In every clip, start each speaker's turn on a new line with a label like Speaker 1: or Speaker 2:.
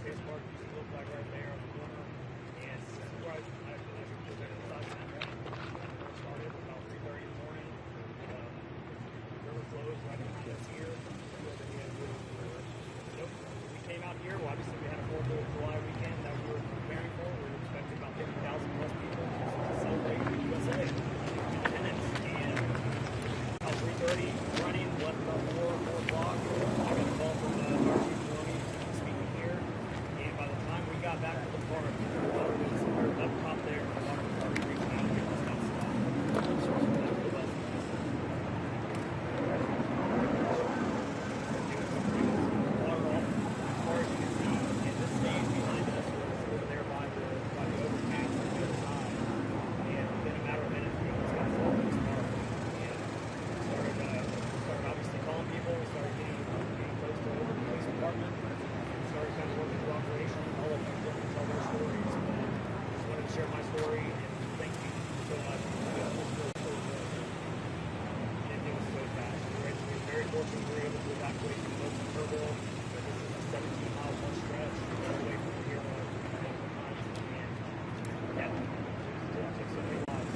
Speaker 1: Chase Park used to look like right there on the corner. And right, I presented the size of that morning. It started about 3:30 in the morning. The river flows right behind us here. Nope. We came out here. Well, obviously we had a 4th of July weekend that we were preparing for. We were expecting about 50,000 plus people to celebrate the USA independence. And about 3:30 running, left about 4 o'clock. I got a call from our chief Maloney speaking here. And by the time we got back to the park, the water was up top there. The water was already reaching out here. It's got stopped. Share my story, and thank you so much. And it was so fast. We were very fortunate we were able to evacuate some folks in Kerrville. This is a 17-mile plus stretch all the way from here on and yeah, it took so many lives.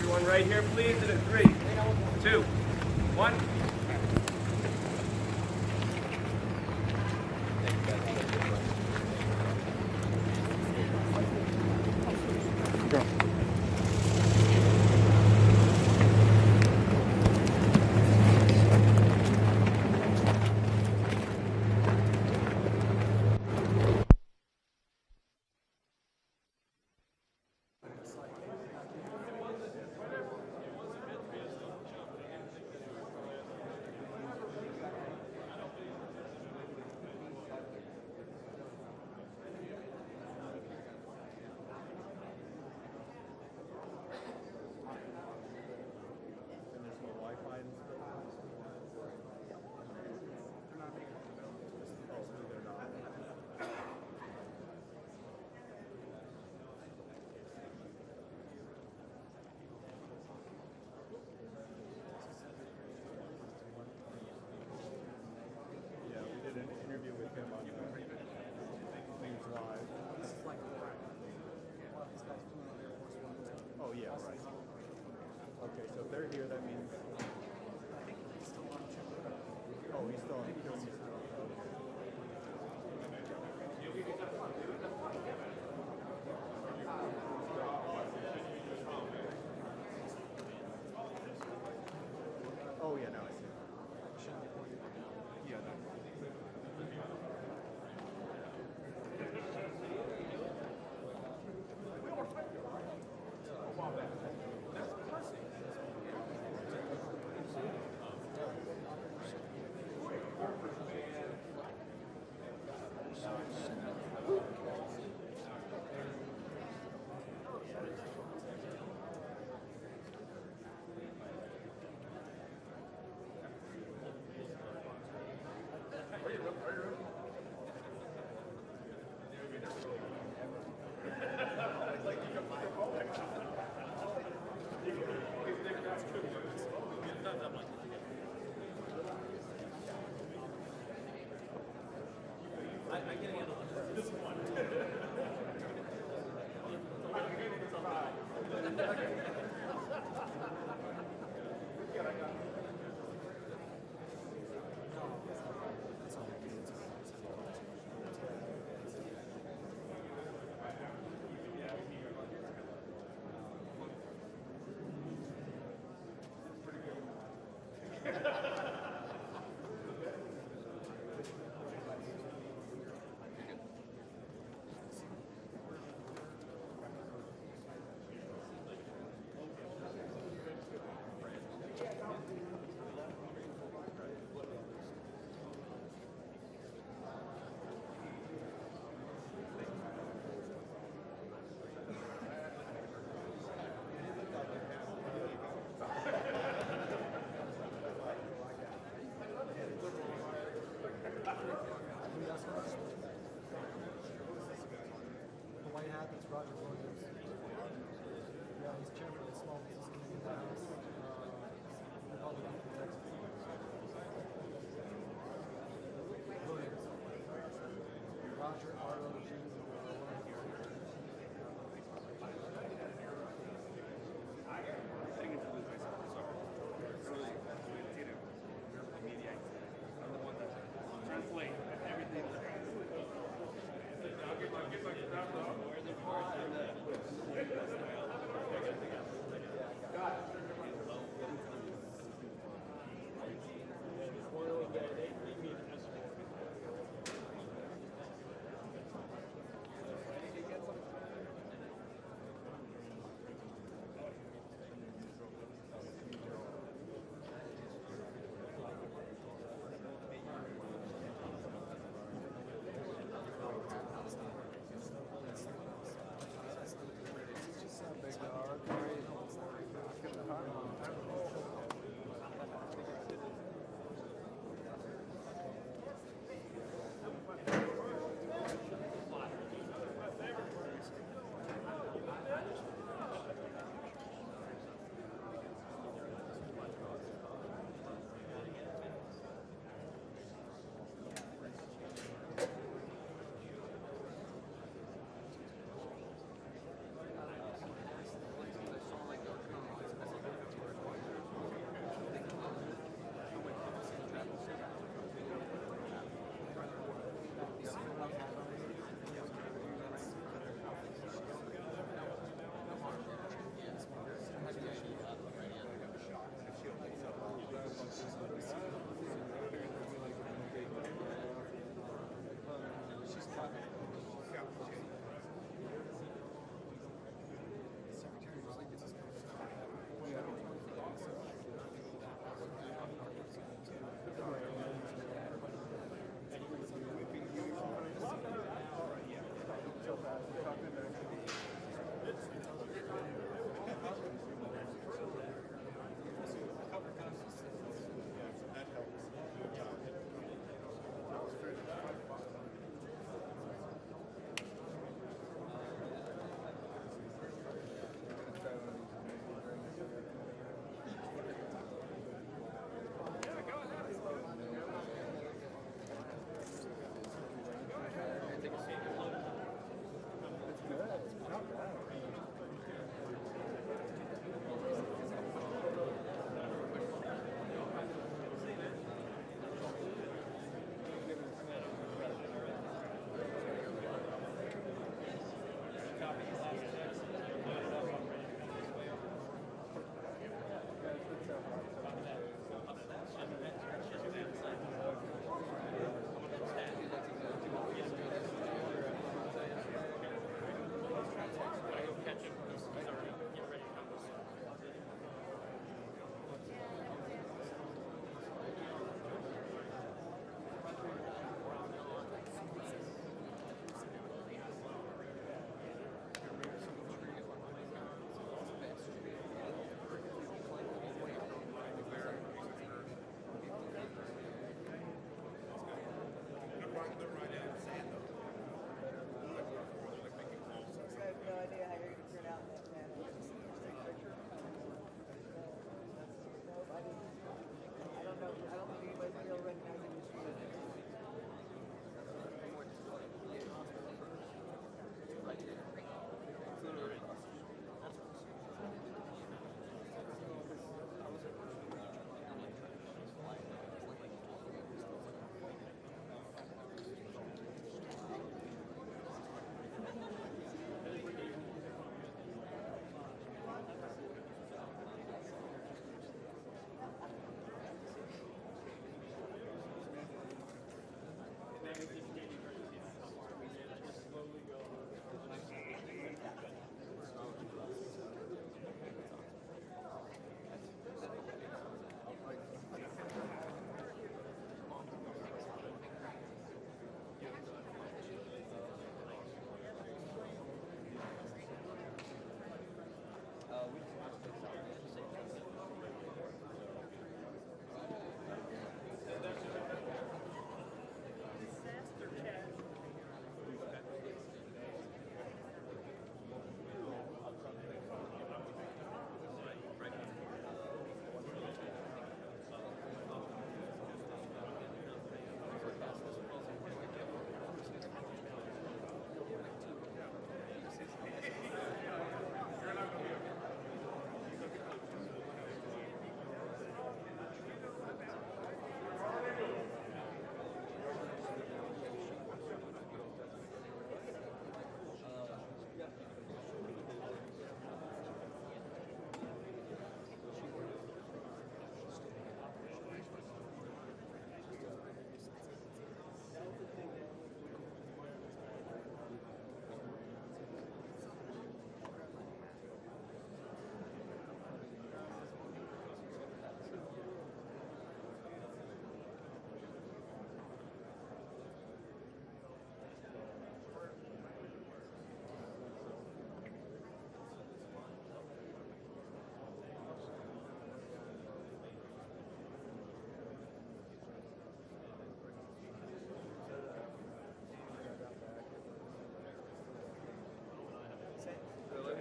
Speaker 2: Everyone right here, please, in a 3, 2, 1.
Speaker 3: Oh, yeah, right. Okay, so if they're here, that means... Oh, he's still on the kill. Oh, yeah, now I see. Yeah, no.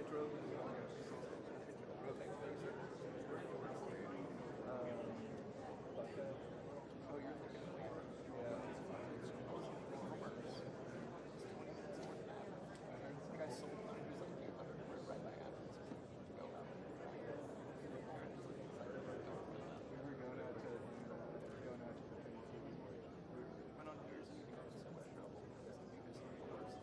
Speaker 3: drove in the morning. Real things. Oh, you're thinking of labor. Yeah, it's fine. It's the guy sold mine. He was like, yeah, right by Abbott. Go out. We were going out to the thing. We went on New Year's Eve and got in so much trouble because we just worse.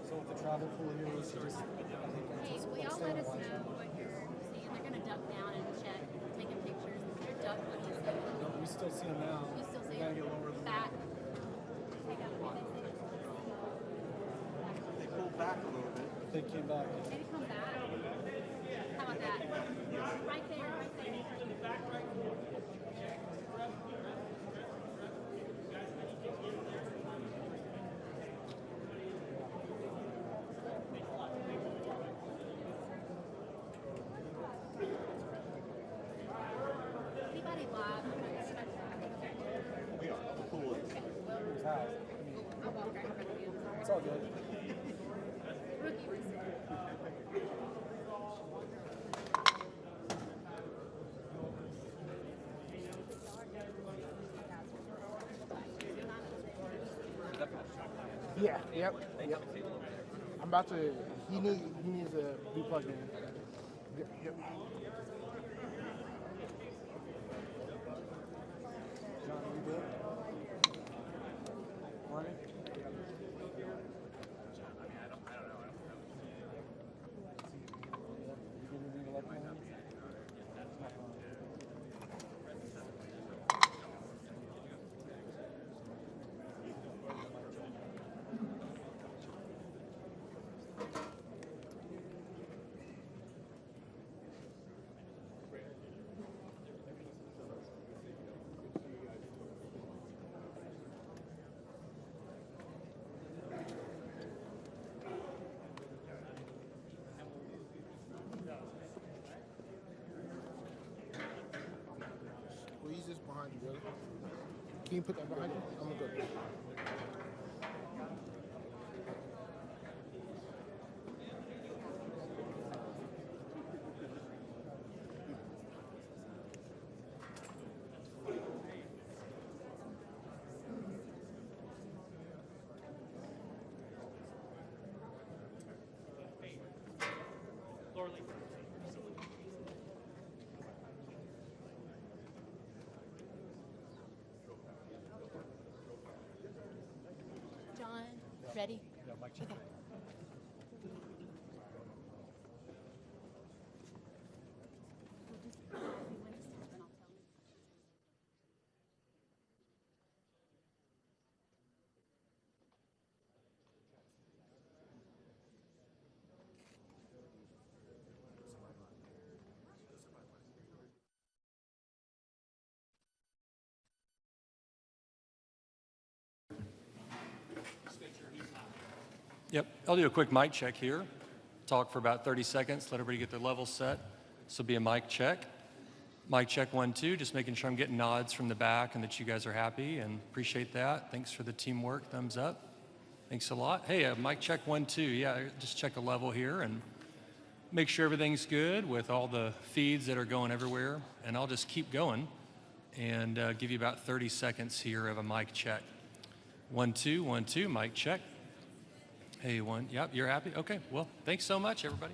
Speaker 3: So with the travel pool here, was just, I think
Speaker 4: Hey, will y'all let us know what you're seeing? They're going to duck down and check, taking pictures. Is there duck? What do you see?
Speaker 3: No, we still see them now.
Speaker 4: You still see
Speaker 3: We gotta
Speaker 4: them?
Speaker 3: get lower than
Speaker 4: Back.
Speaker 5: They pulled back a little bit.
Speaker 3: They came back.
Speaker 4: Maybe come back. How about that? Right there, right there. Anybody live? I'm gonna start that.
Speaker 5: We are. The pool is.
Speaker 3: It's how?
Speaker 4: I'll walk right in front of you.
Speaker 3: It's all good.
Speaker 4: Rookie reset.
Speaker 6: Yeah, yep. I'm about to, he needs to be plugged in. Yep.
Speaker 3: John, are you good? Morning? You gonna need a left hand?
Speaker 6: Squeeze this behind you, brother. Can you put that behind you? I'm gonna go.
Speaker 4: John, ready?
Speaker 3: Yeah, mic check.
Speaker 7: Yep, I'll do a quick mic check here. Talk for about 30 seconds, let everybody get their level set. This will be a mic check. Mic check 1, 2, just making sure I'm getting nods from the back and that you guys are happy and appreciate that. Thanks for the teamwork, thumbs up. Thanks a lot. Hey, mic check 1, 2, yeah, just check a level here and make sure everything's good with all the feeds that are going everywhere. And I'll just keep going and give you about 30 seconds here of a mic check. 1 2 1 2. Mic check. Hey, one. Yep, you're happy? Okay. Well, thanks so much, everybody.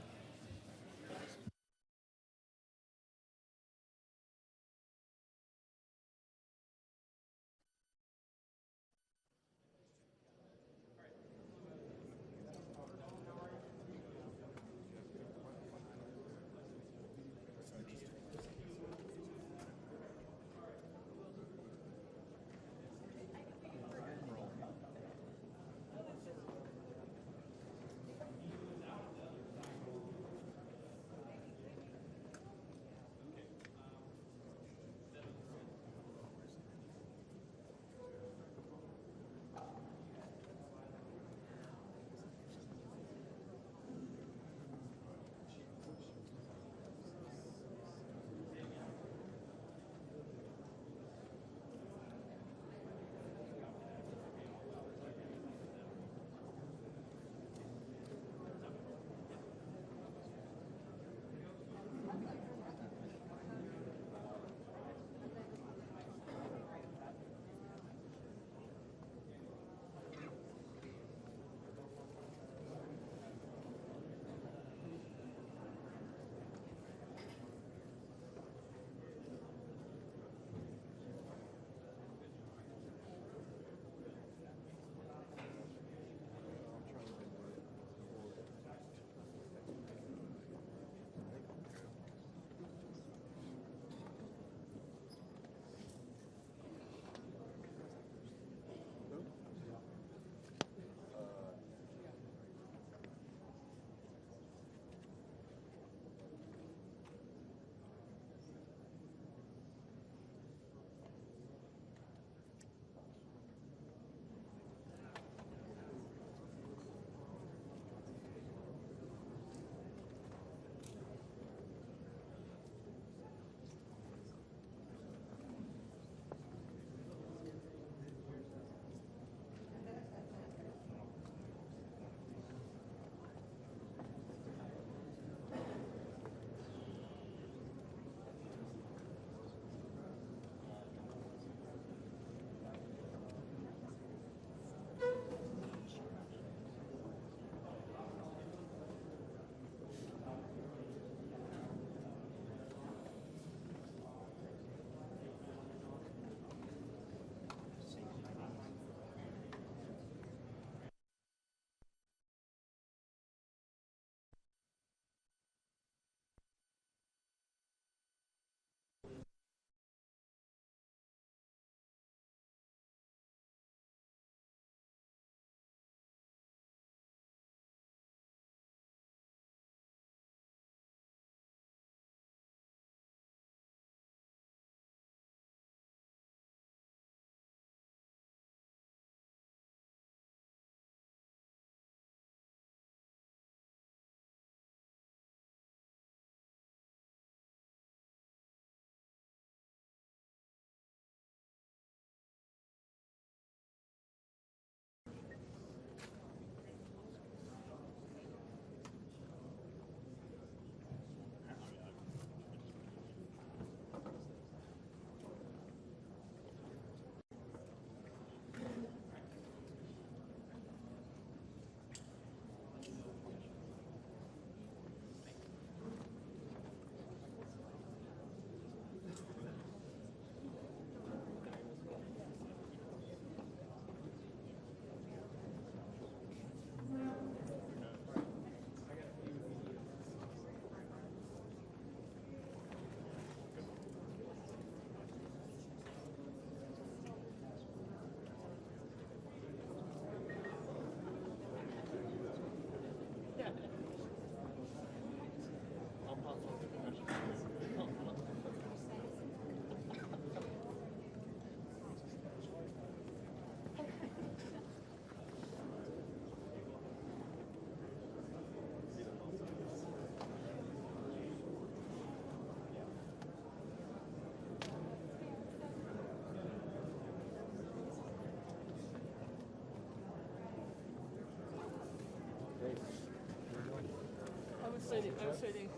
Speaker 8: I was sitting.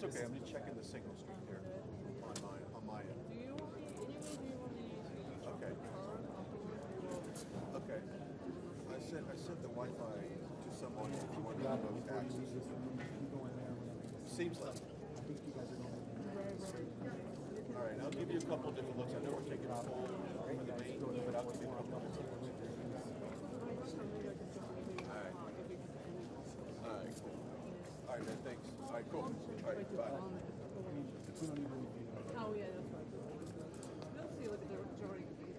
Speaker 5: it's okay. I'm just checking the signal strength here on my end.
Speaker 8: Do you want me, anyway, do you want me to use your
Speaker 5: Okay.
Speaker 8: car afterwards?
Speaker 5: Okay. I sent the Wi-Fi to someone if you want to know access. Seems like. All right, I'll give you a couple different looks. I know we're taking a full over the main, but I'll give you a couple different looks. All right. All right, cool. All right, man, thanks. All right, cool. All right, bye.
Speaker 8: Oh, yeah, that's right. We'll see what the majority of these is.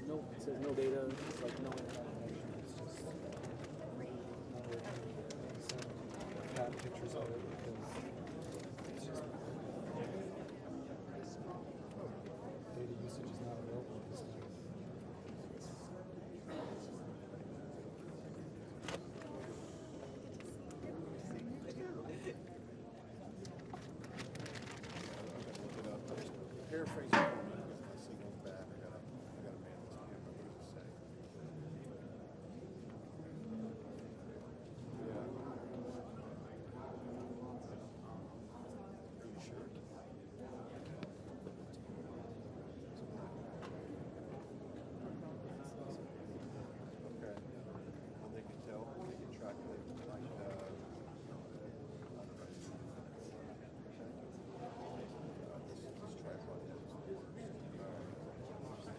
Speaker 6: No, it says no data. It's like no internet connection. It's just got pictures of it because it's just data usage is not available at this time.
Speaker 5: Paraphrasing for me, because my signal's bad. I gotta man this camera. What does it say? Yeah. Are you sure? Okay. And they can tell, they can track it. Like, this tripod is the worst.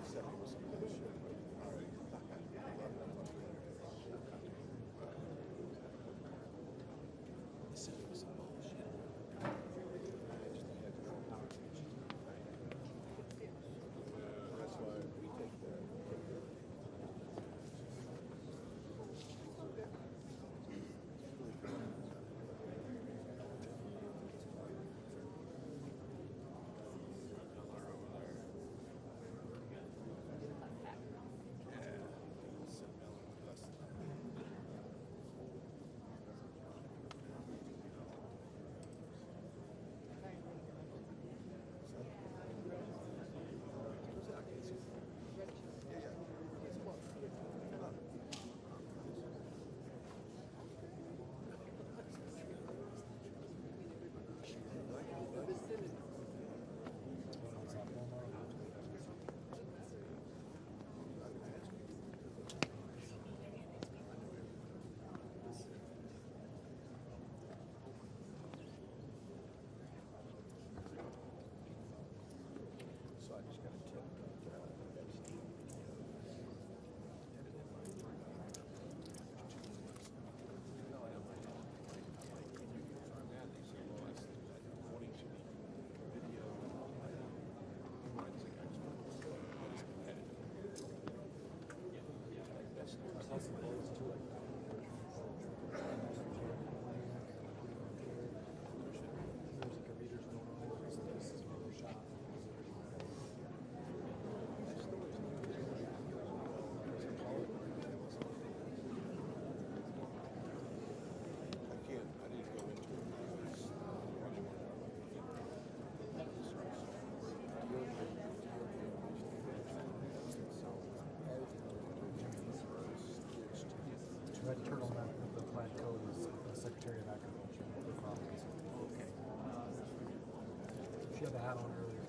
Speaker 5: Except it was some good shit. All right. This was some bullshit. That's why we take that. So I just got a tip.
Speaker 6: Red turtleneck with the plant code is the Secretary of Agriculture. Okay. She had the hat on earlier.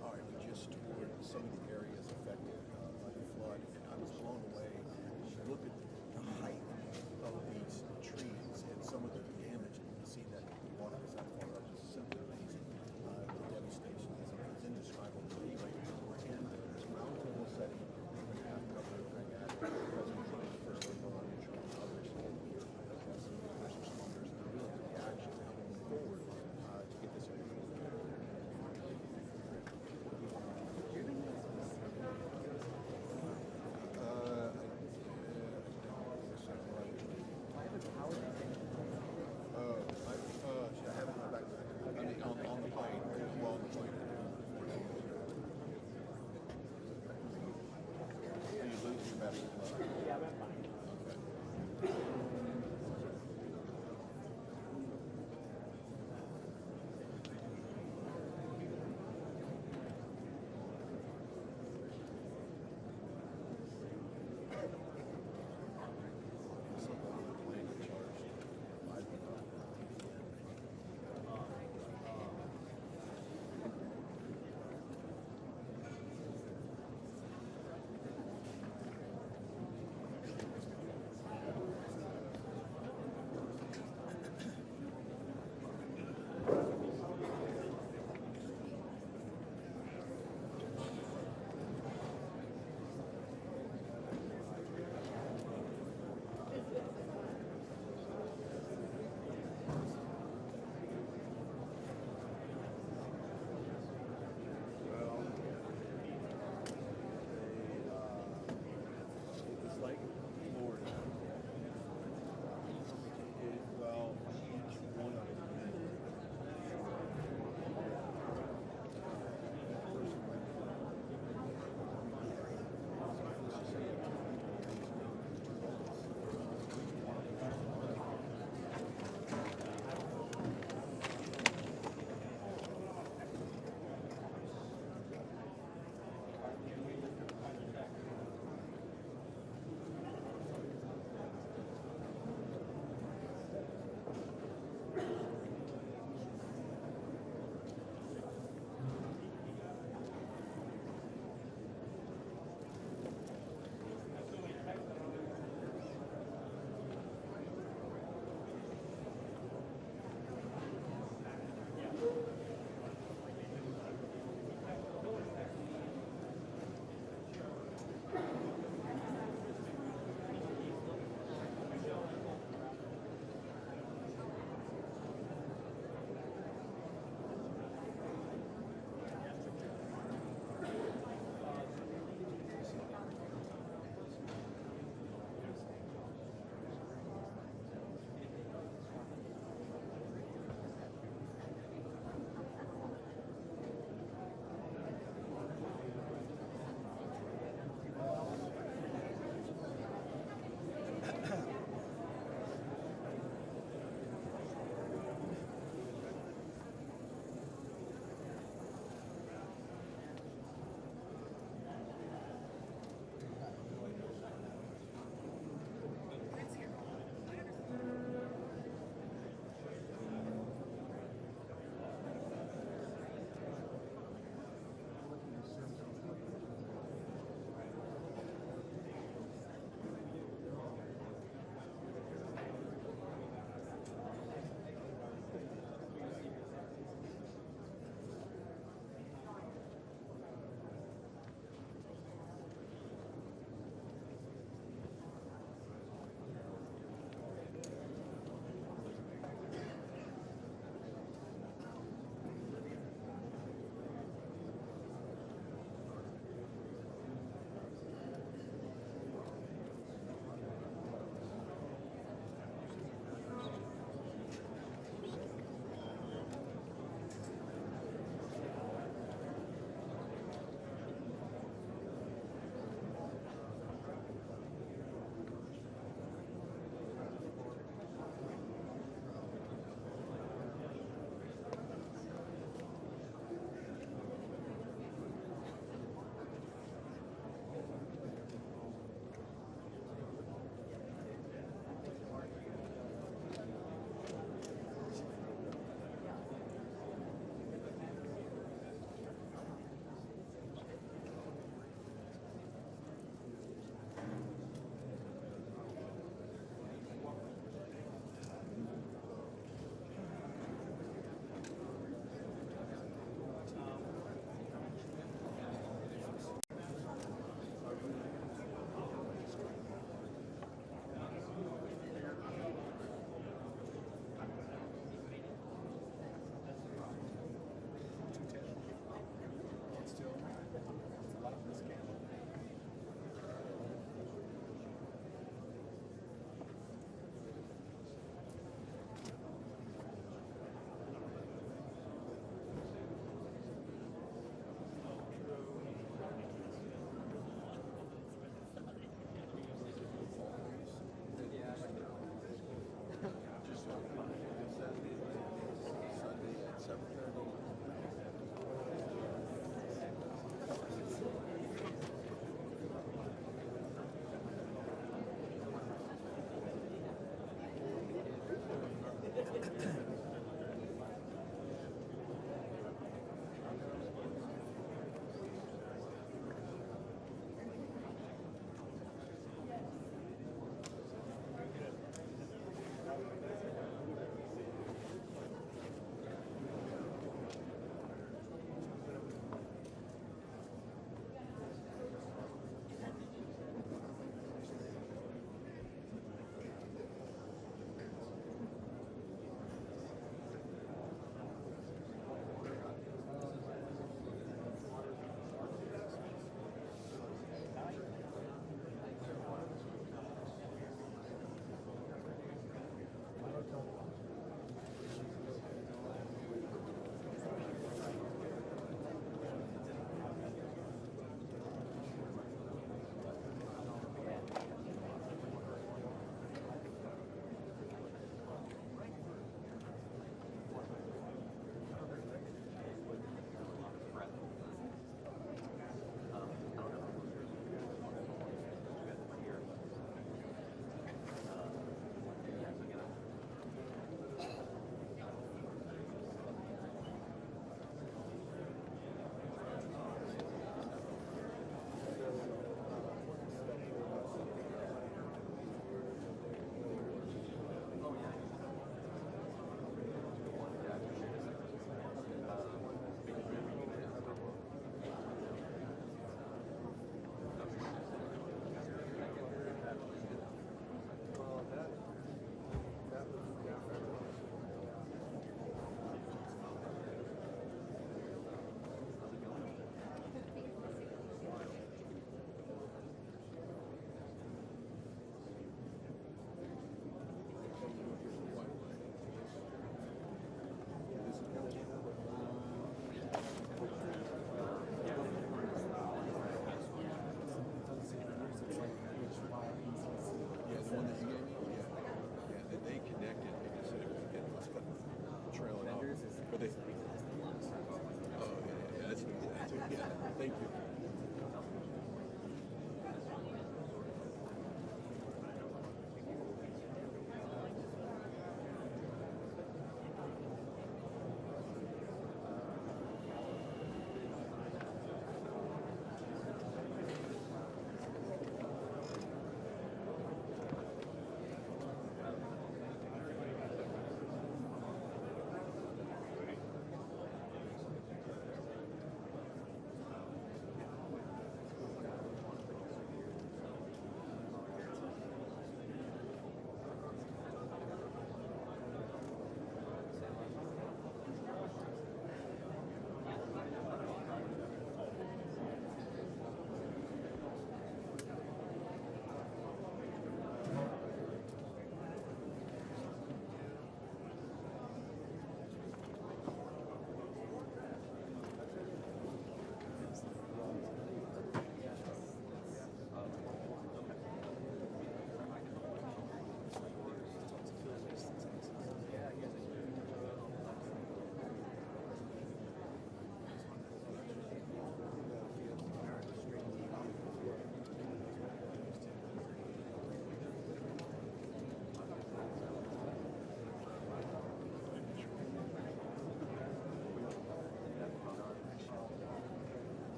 Speaker 5: All right, we just toured some of the areas affected by the flood, and I was blown away. Look at the height of these trees and some of the damage. You can see that one of us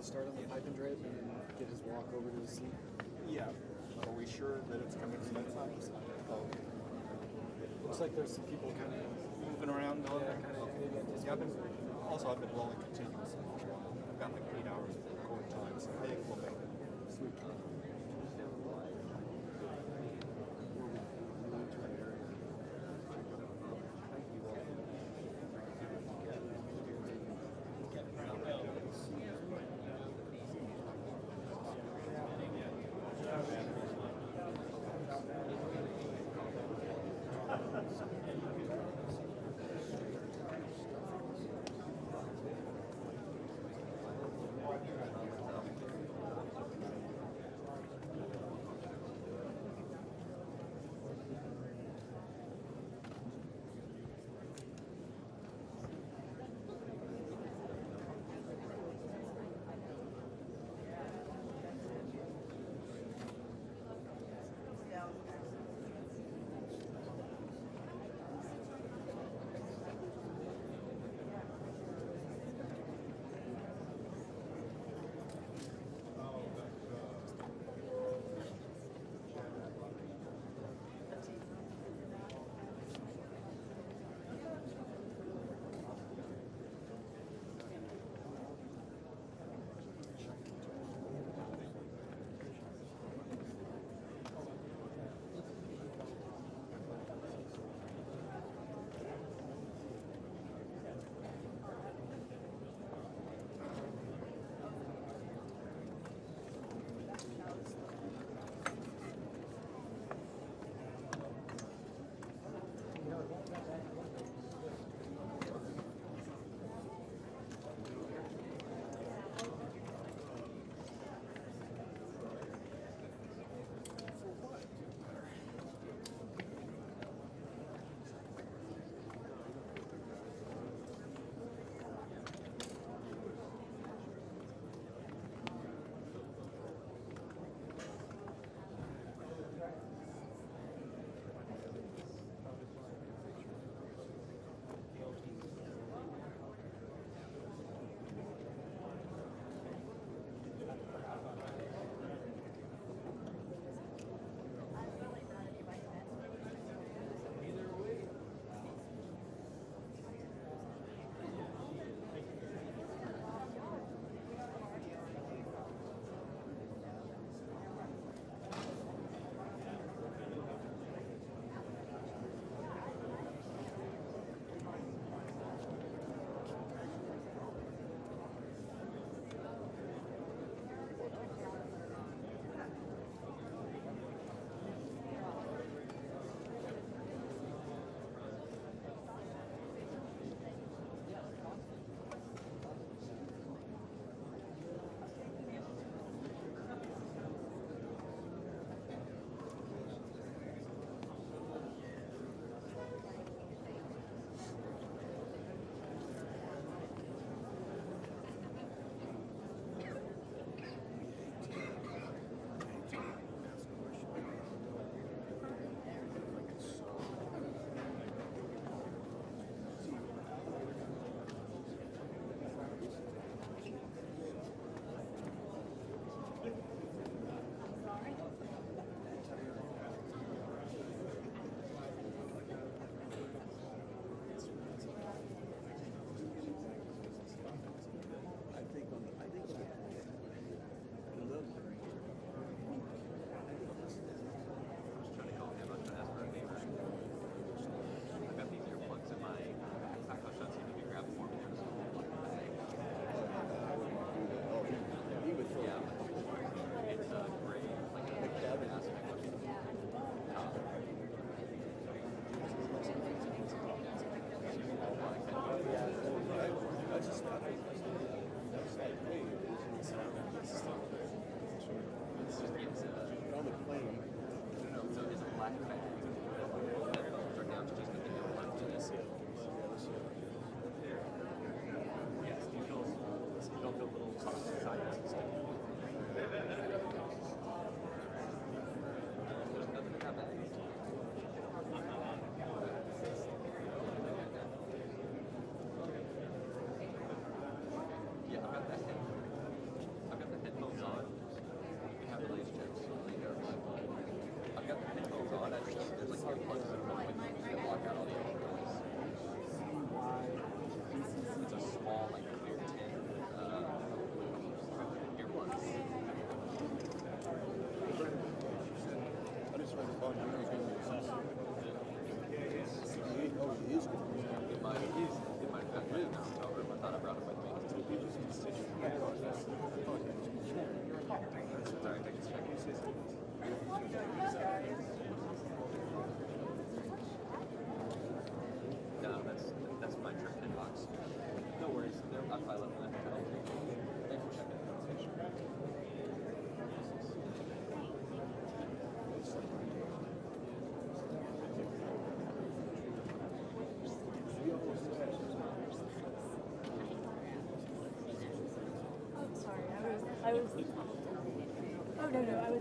Speaker 3: start on the pipe and drip and then get his walk over to the seat?
Speaker 5: Yeah. Are we sure that it's coming from that side? Oh, okay.
Speaker 3: Looks like there's some people kind of moving around on that kind of maybe at this
Speaker 5: Yeah,
Speaker 3: point.
Speaker 5: I've been rolling continuously for a while. I've got like 8 hours of recording time, so I think we'll make it.
Speaker 3: Sweet.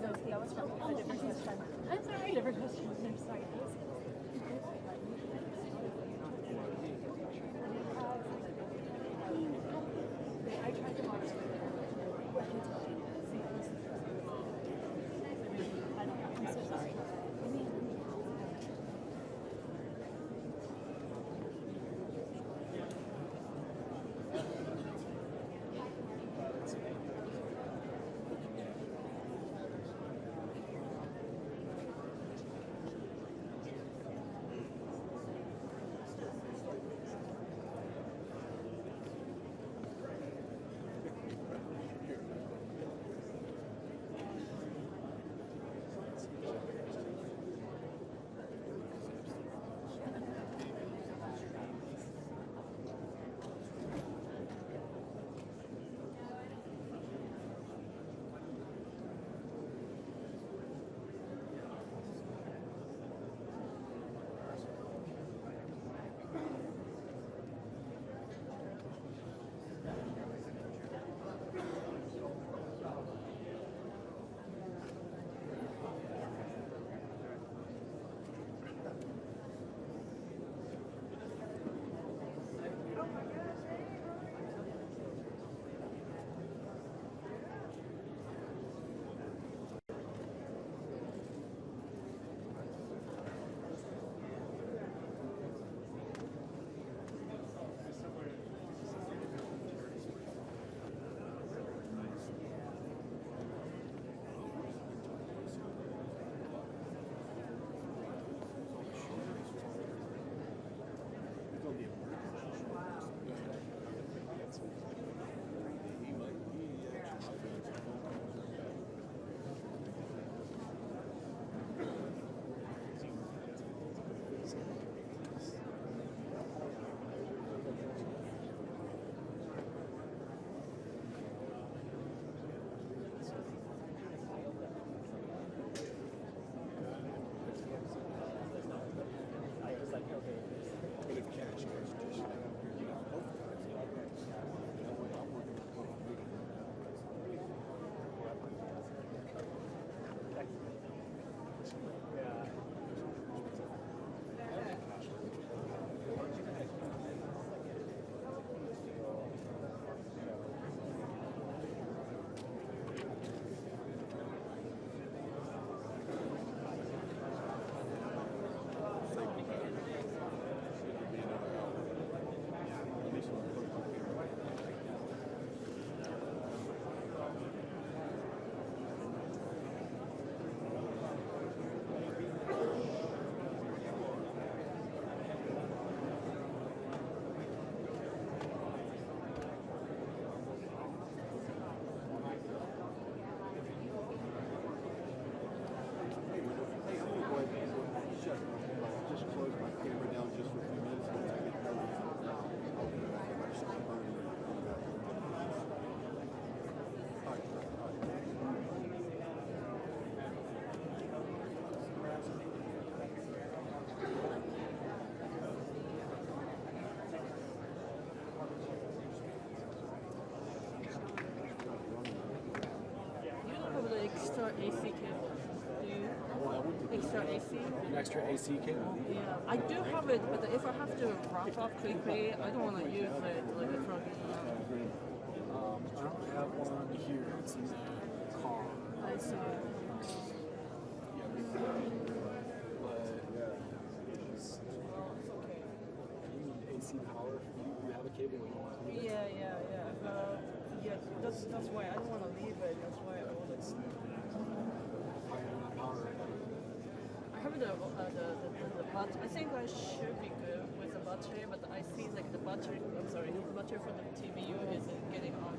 Speaker 8: Sophie. I was from a different question.
Speaker 4: I'm sorry.
Speaker 8: Different question. I'm sorry. I tried to watch what he told me. See, I don't know. I'm so sorry. extra AC cable. Do you? Extra AC?
Speaker 3: An extra AC cable?
Speaker 8: Yeah, I do have it, but if I have to wrap up quickly, I don't want to use it like a plug-in.
Speaker 3: I don't have one here. It's in the car.
Speaker 8: I see.
Speaker 3: AC power. You have a cable you want to
Speaker 8: Yeah. Yeah, that's why I don't want to leave it. That's why I ordered it.
Speaker 3: power.
Speaker 8: I have the battery. I think I should be good with the battery, but I see like the battery. I'm sorry, the battery for the TBU is getting on.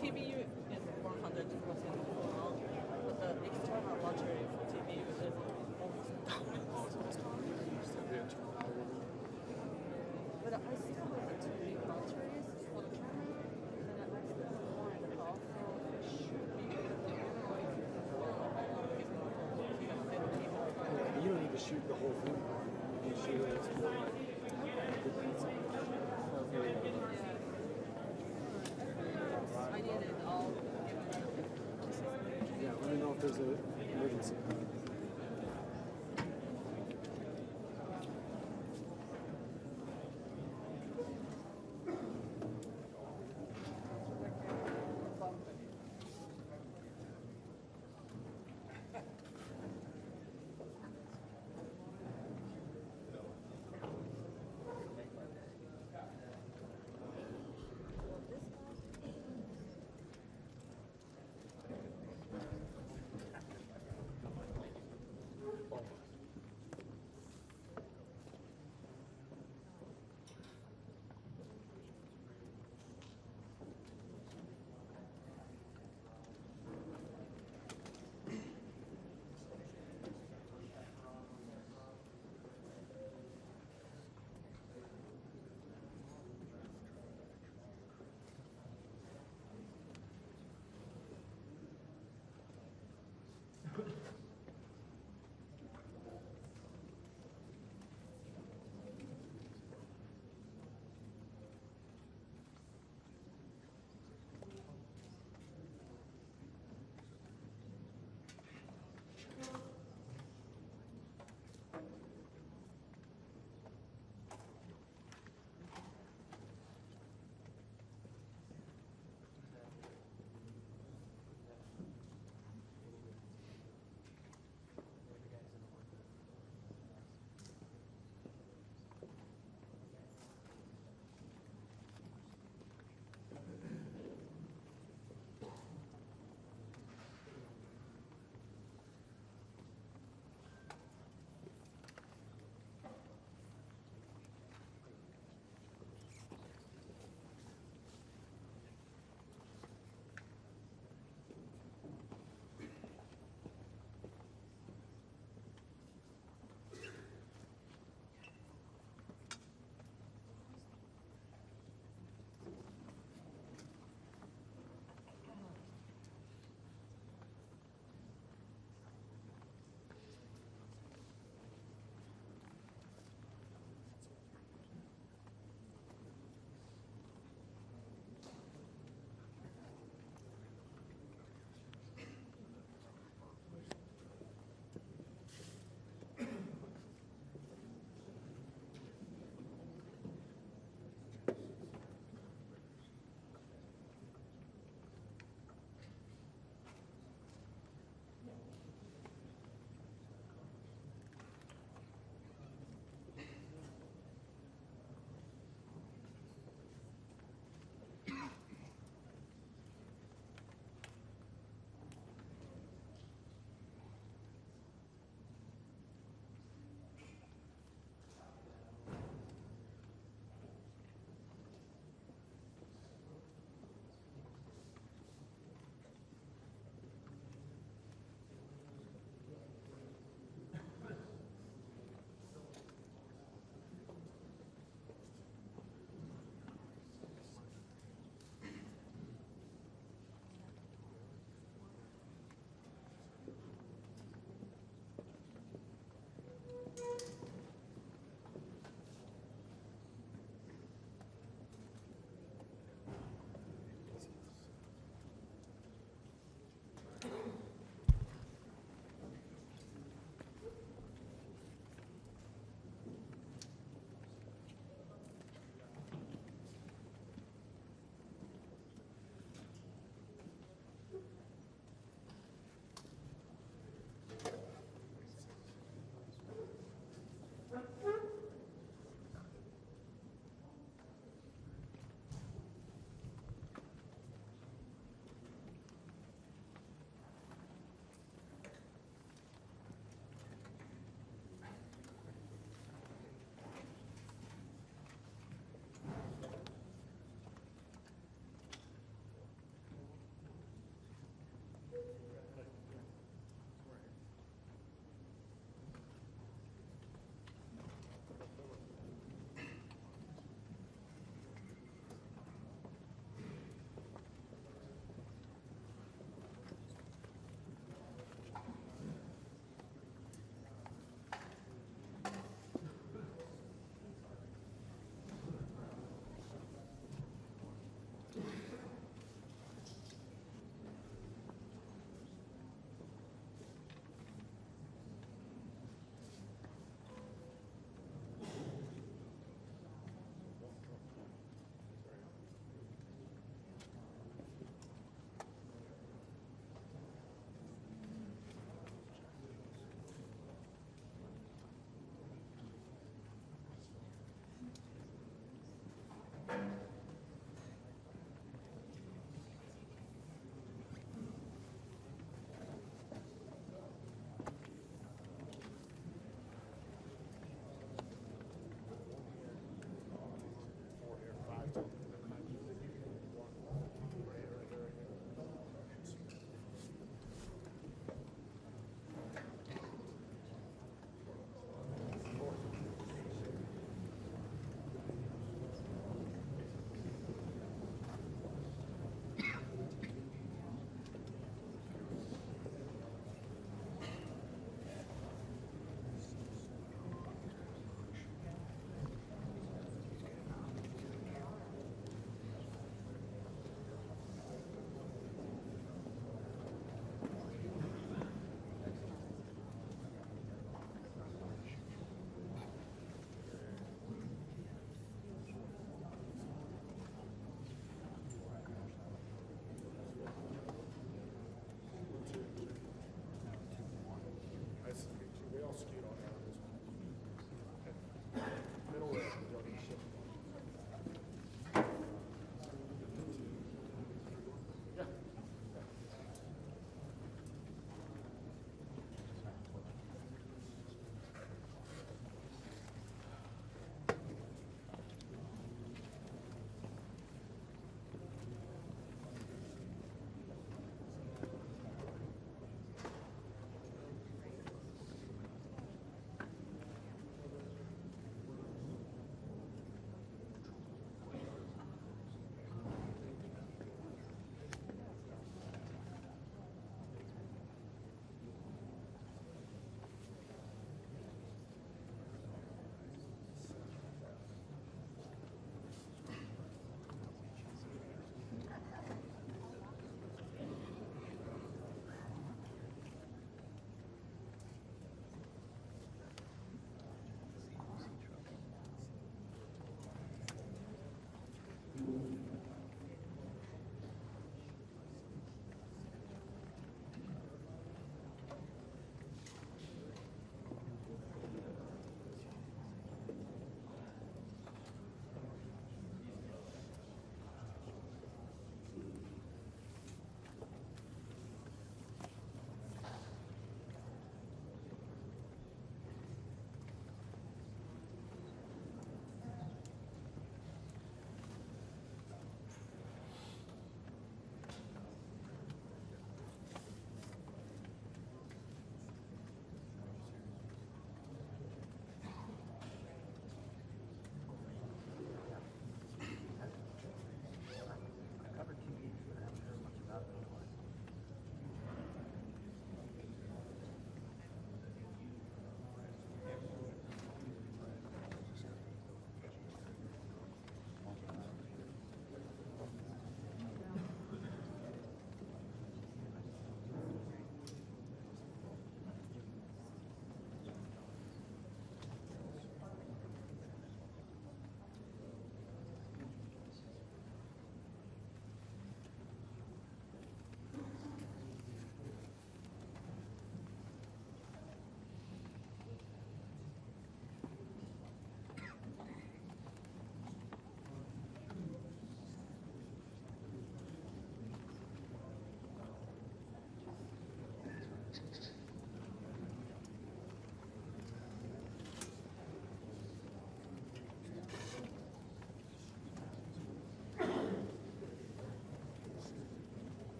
Speaker 8: TBU is 100% full out, but the external battery for TBU is almost down. But I still have the two big batteries for the camera, and I still have one in the car, so it should be good.
Speaker 3: You don't need to shoot the whole thing. You can shoot it.
Speaker 8: I need it all.
Speaker 3: Yeah, let me know if there's
Speaker 6: there's an emergency.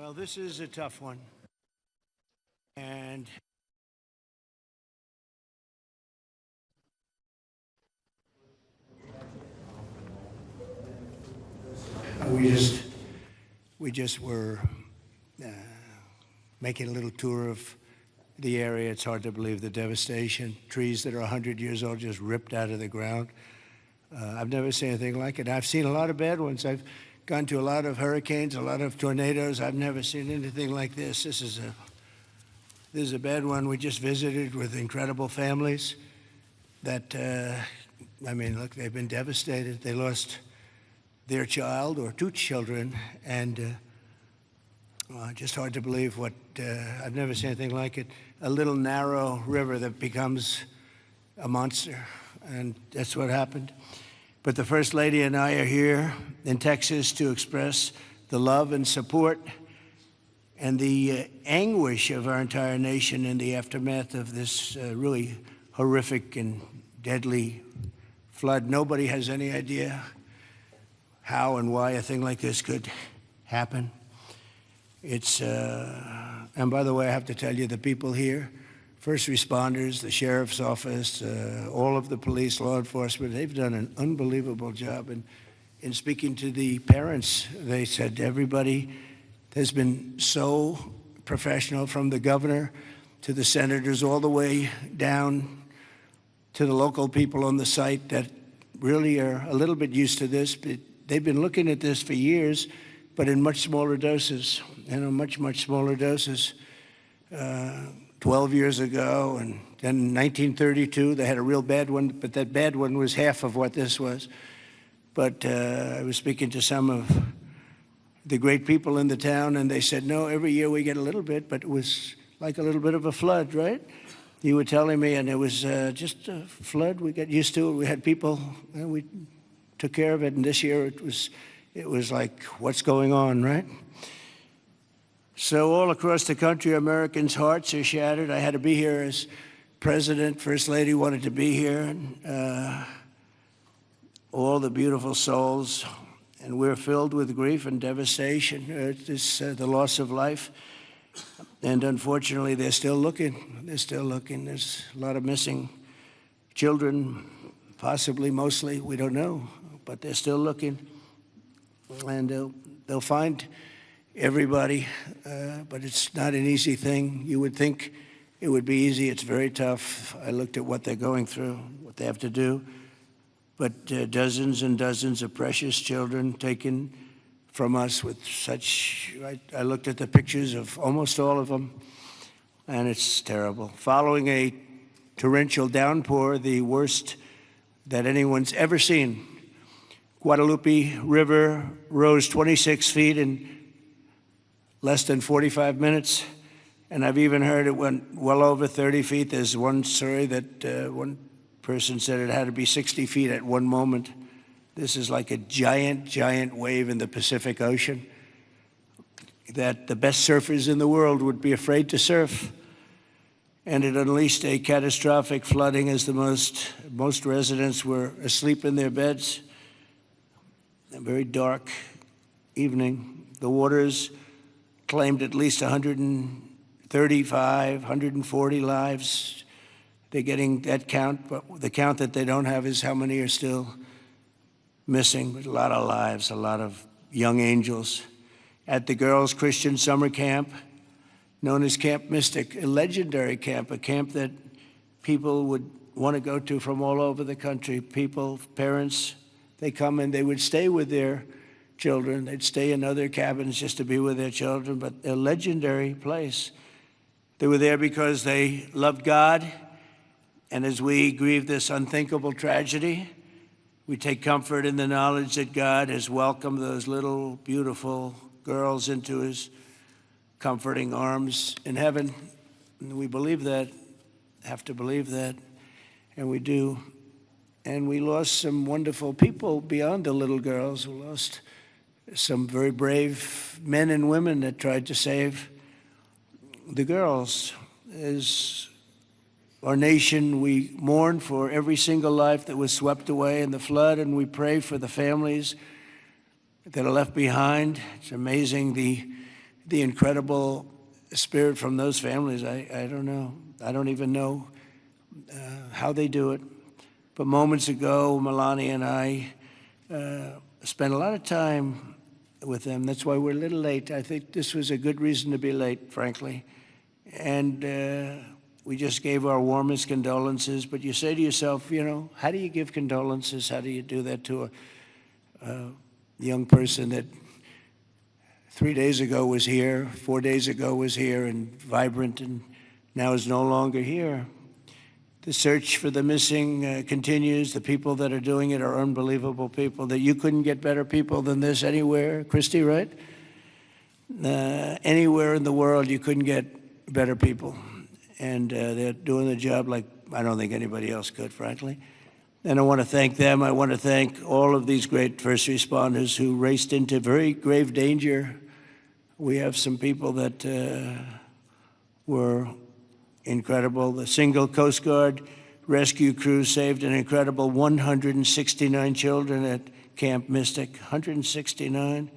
Speaker 9: Well, this is a tough one. And we just were making a little tour of the area. It's hard to believe the devastation. Trees that are 100 years old just ripped out of the ground. I've never seen anything like it. I've seen a lot of bad ones. I've gone to a lot of hurricanes, a lot of tornadoes. I've never seen anything like this. This is a bad one. We just visited with incredible families that, I mean, look, they've been devastated. They lost their child or two children, and just hard to believe what, I've never seen anything like it. A little narrow river that becomes a monster, and that's what happened. But the First Lady and I are here in Texas to express the love and support and the anguish of our entire nation in the aftermath of this really horrific and deadly flood. Nobody has any idea how and why a thing like this could happen. It's, and by the way, I have to tell you, the people here, first responders, the sheriff's office, all of the police, law enforcement, they've done an unbelievable job. And in speaking to the parents, they said everybody has been so professional, from the governor to the senators, all the way down to the local people on the site that really are a little bit used to this. But they've been looking at this for years, but in much smaller doses, much smaller doses. 12 years ago, and then in 1932, they had a real bad one, but that bad one was half of what this was. But I was speaking to some of the great people in the town, and they said, no, every year we get a little bit, but it was like a little bit of a flood, right? You were telling me, and it was just a flood. We got used to it. We had people, and we took care of it, and this year it was like, what's going on, right? So all across the country, Americans' hearts are shattered. I had to be here as president. First Lady wanted to be here. And, all the beautiful souls. And we're filled with grief and devastation. It's the loss of life. And unfortunately, they're still looking. They're still looking. There's a lot of missing children, possibly, mostly. We don't know. But they're still looking. And they'll find everybody, but it's not an easy thing. You would think it would be easy. It's very tough. I looked at what they're going through, what they have to do. But dozens and dozens of precious children taken from us with such, I looked at the pictures of almost all of them, and it's terrible. Following a torrential downpour, the worst that anyone's ever seen, Guadalupe River rose 26 feet in less than 45 minutes, and I've even heard it went well over 30 feet. There's one story that one person said it had to be 60 feet at one moment. This is like a giant, giant wave in the Pacific Ocean that the best surfers in the world would be afraid to surf. And it unleashed a catastrophic flooding as most residents were asleep in their beds. A very dark evening. The waters claimed at least 135, 140 lives. They're getting that count, but the count that they don't have is how many are still missing. But a lot of lives, a lot of young angels. At the Girls Christian Summer Camp, known as Camp Mystic, a legendary camp, a camp that people would want to go to from all over the country. People, parents, they come and they would stay with their children. They'd stay in other cabins just to be with their children, but a legendary place. They were there because they loved God, and as we grieve this unthinkable tragedy, we take comfort in the knowledge that God has welcomed those little, beautiful girls into his comforting arms in heaven. And we believe that, have to believe that, and we do. And we lost some wonderful people beyond the little girls. We lost some very brave men and women that tried to save the girls. As our nation, we mourn for every single life that was swept away in the flood, and we pray for the families that are left behind. It's amazing the incredible spirit from those families, I don't know. I don't even know how they do it. But moments ago, Melania and I spent a lot of time with them. That's why we're a little late. I think this was a good reason to be late, frankly. And we just gave our warmest condolences. But you say to yourself, you know, how do you give condolences? How do you do that to a young person that 3 days ago was here, 4 days ago was here and vibrant, and now is no longer here? The search for the missing continues. The people that are doing it are unbelievable people, that you couldn't get better people than this anywhere, Christy, right? Anywhere in the world, you couldn't get better people. And they're doing the job like I don't think anybody else could, frankly. And I want to thank them. I want to thank all of these great first responders who raced into very grave danger. We have some people that were incredible. The single Coast Guard rescue crew saved an incredible 169 children at Camp Mystic, 169.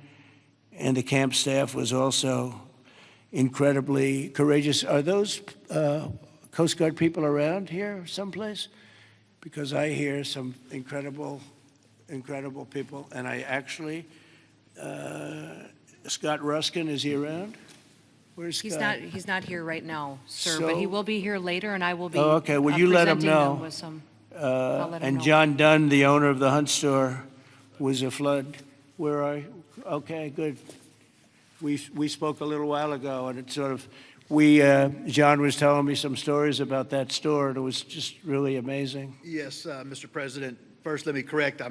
Speaker 9: And the camp staff was also incredibly courageous. Are those Coast Guard people around here someplace? Because I hear some incredible people. And I actually, Scott Ruskin, is he around? Where's Scott?
Speaker 10: He's not here right now, sir, but he will be here later, and I will be.
Speaker 9: Oh, okay. Well, you let him know.
Speaker 10: With some, I'll let him
Speaker 9: and
Speaker 10: know.
Speaker 9: John Dunn, the owner of the Hunt store, was a flood. Where are you? Okay, good. We spoke a little while ago, and it sort of John was telling me some stories about that store, and it was just really amazing.
Speaker 11: Yes, Mr. President. First, let me correct. I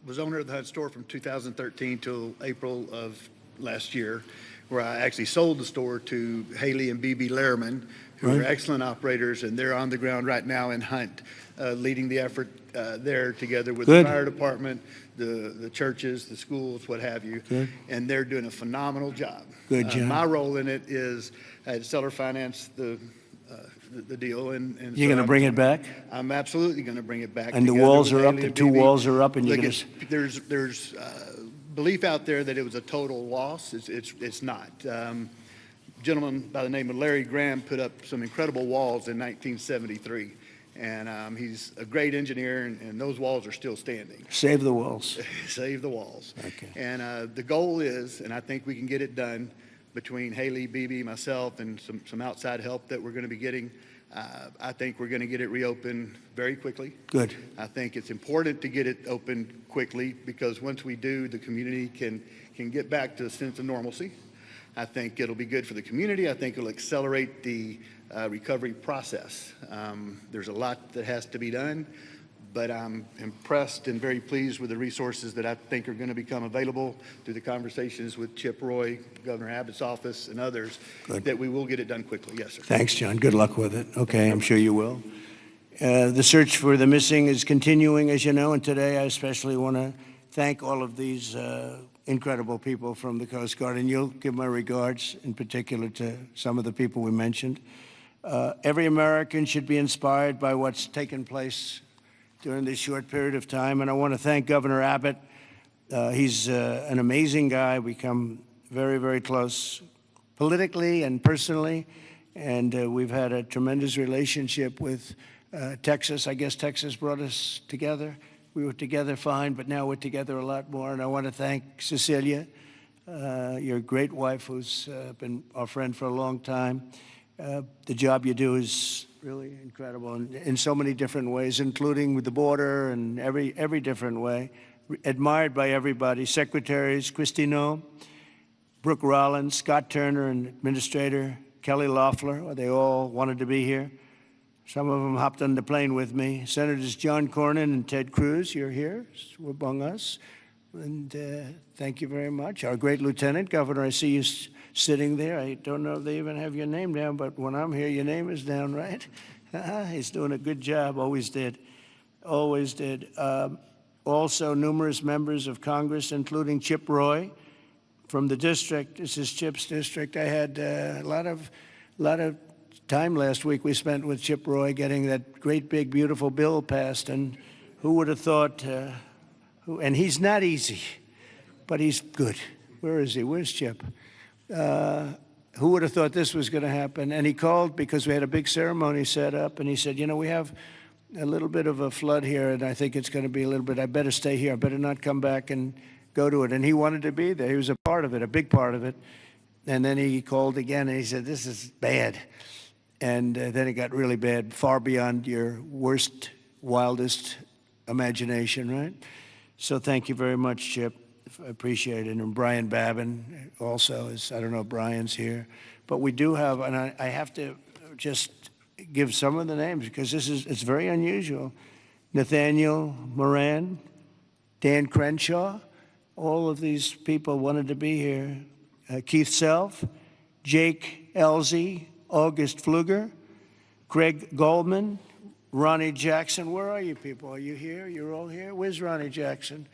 Speaker 11: was owner of the Hunt store from 2013 till April of last year, where I actually sold the store to Haley and BB Lehrman, who are excellent operators, and they're on the ground right now in Hunt, leading the effort there together with the fire department, the churches, the schools, what have you. And they're doing a phenomenal job.
Speaker 9: Good job.
Speaker 11: My role in it is I had seller finance the deal. And
Speaker 9: You're going to bring it back?
Speaker 11: I'm absolutely going to bring it back.
Speaker 9: And the walls are up, the two walls are up, and you're going to...
Speaker 11: There's belief out there that it was a total loss. It's not. A gentleman by the name of Larry Graham put up some incredible walls in 1973. And he's a great engineer, and those walls are still standing.
Speaker 9: Save the walls.
Speaker 11: Save the walls.
Speaker 9: Okay.
Speaker 11: And the goal is, and I think we can get it done between Haley, BB, myself, and some outside help that we're going to be getting. I think we're going to get it reopened very quickly.
Speaker 9: Good.
Speaker 11: I think it's important to get it opened quickly because once we do, the community can get back to a sense of normalcy. I think it'll be good for the community. I think it'll accelerate the recovery process. There's a lot that has to be done, but I'm impressed and very pleased with the resources that I think are going to become available through the conversations with Chip Roy, Governor Abbott's office, and others, that we will get it done quickly. Yes, sir.
Speaker 9: Thanks, John. Good luck with it. Okay, I'm sure you will. The search for the missing is continuing, as you know, and today I especially want to thank all of these incredible people from the Coast Guard, and you'll give my regards in particular to some of the people we mentioned. Every American should be inspired by what's taken place during this short period of time, and I want to thank Governor Abbott. He's an amazing guy. We come very, very close politically and personally, and we've had a tremendous relationship with Texas. I guess Texas brought us together. We were together fine, but now we're together a lot more. And I want to thank Cecilia, your great wife, who's been our friend for a long time. The job you do is really incredible in so many different ways, including with the border and every different way. Admired by everybody. Secretaries, Kristi Noem, Brooke Rollins, Scott Turner, and Administrator Kelly Loeffler. They all wanted to be here. Some of them hopped on the plane with me. Senators John Cornyn and Ted Cruz, you're here among us. And thank you very much. Our great Lieutenant Governor, I see you sitting there. I don't know if they even have your name down, but when I'm here, your name is down, right? He's doing a good job, always did. Always did. Also, numerous members of Congress, including Chip Roy from the district. This is Chip's district. I had a lot of time last week we spent with Chip Roy getting that great, big, beautiful bill passed. And who would have thought, and he's not easy, but he's good. Where is he? Where's Chip? Who would have thought this was going to happen? And he called because we had a big ceremony set up, and he said, you know, we have a little bit of a flood here, and I think it's going to be a little bit, I better stay here. I better not come back and go to it. And he wanted to be there. He was a part of it, a big part of it. And then he called again, and he said, this is bad. And then it got really bad, far beyond your worst, wildest imagination, right? So thank you very much, Chip. I appreciate it. And Brian Babin also is, I don't know if Brian's here. But we do have, and I have to just give some of the names because it's very unusual. Nathaniel Moran, Dan Crenshaw, all of these people wanted to be here. Keith Self, Jake Elzey, August Pfluger, Craig Goldman, Ronnie Jackson. Where are you people? Are you here? You're all here? Where's Ronnie Jackson?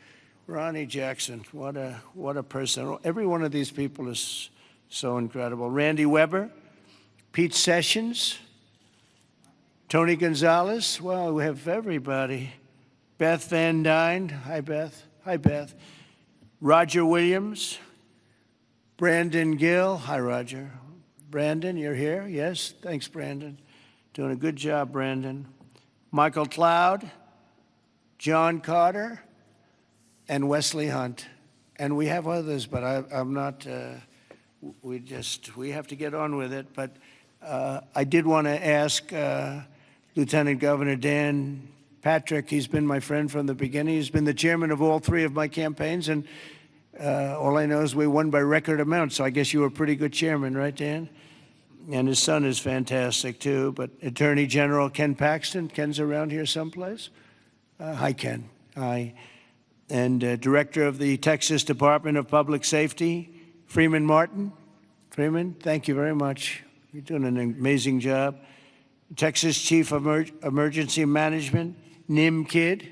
Speaker 9: Ronnie Jackson, what a person. Every one of these people is so incredible. Randy Weber, Pete Sessions, Tony Gonzalez. Well, we have everybody. Beth Van Dyne. Hi, Beth. Hi, Beth. Roger Williams. Brandon Gill. Hi, Roger. Brandon, you're here? Yes? Thanks, Brandon. Doing a good job, Brandon. Michael Cloud. John Carter. And Wesley Hunt. And we have others, but I'm not, we have to get on with it. But I did want to ask Lieutenant Governor Dan Patrick. He's been my friend from the beginning. He's been the chairman of all three of my campaigns, and all I know is we won by record amount, so I guess you were a pretty good chairman, right, Dan? And his son is fantastic, too. But Attorney General Ken Paxton. Ken's around here someplace. Hi, Ken. Hi. And Director of the Texas Department of Public Safety, Freeman Martin. Freeman, thank you very much. You're doing an amazing job. Texas Chief of Emergency Management, Nim Kidd.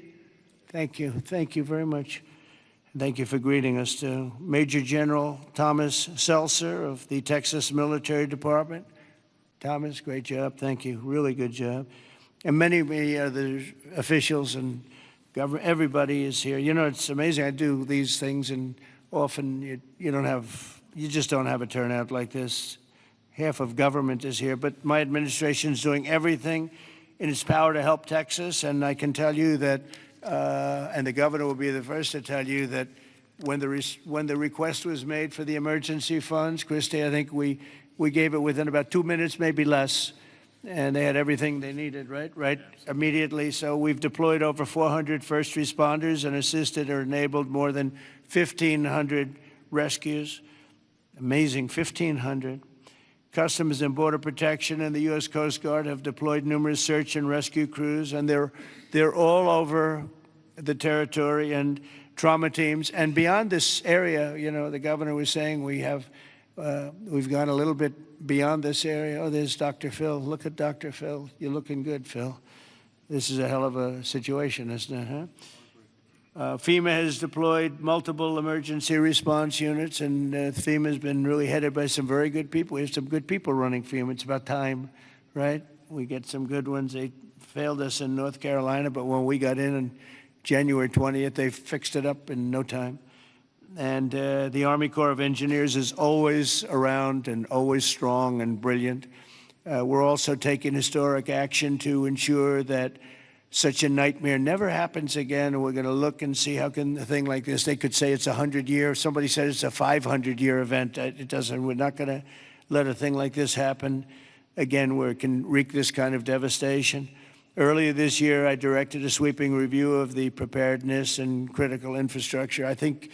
Speaker 9: Thank you. Thank you very much. Thank you for greeting us, too. Major General Thomas Seltzer of the Texas Military Department. Thomas, great job. Thank you. Really good job. And many other officials and government, everybody is here. You know, it's amazing. I do these things, and often you just don't have a turnout like this. Half of government is here, but my administration is doing everything in its power to help Texas, and I can tell you that, and the governor will be the first to tell you that when the request was made for the emergency funds, Christy, I think we gave it within about 2 minutes, maybe less. And they had everything they needed, right? Immediately. So we've deployed over 400 first responders and assisted or enabled more than 1,500 rescues. Amazing, 1,500. Customs and Border Protection and the U.S. Coast Guard have deployed numerous search and rescue crews, and they're all over the territory, and trauma teams. And beyond this area, you know, the governor was saying we've gone a little bit beyond this area. Oh, there's Dr. Phil. Look at Dr. Phil. You're looking good, Phil. This is a hell of a situation, isn't it, huh? FEMA has deployed multiple emergency response units, and FEMA has been really headed by some very good people. We have some good people running FEMA. It's about time, right? We get some good ones. They failed us in North Carolina, but when we got in on January 20th, they fixed it up in no time. And the Army Corps of Engineers is always around and always strong and brilliant. We're also taking historic action to ensure that such a nightmare never happens again. And we're going to look and see how can a thing like this, they could say it's 100-year. Somebody said it's a 500-year event. It doesn't. We're not going to let a thing like this happen again where it can wreak this kind of devastation. Earlier this year, I directed a sweeping review of the preparedness and critical infrastructure. I think,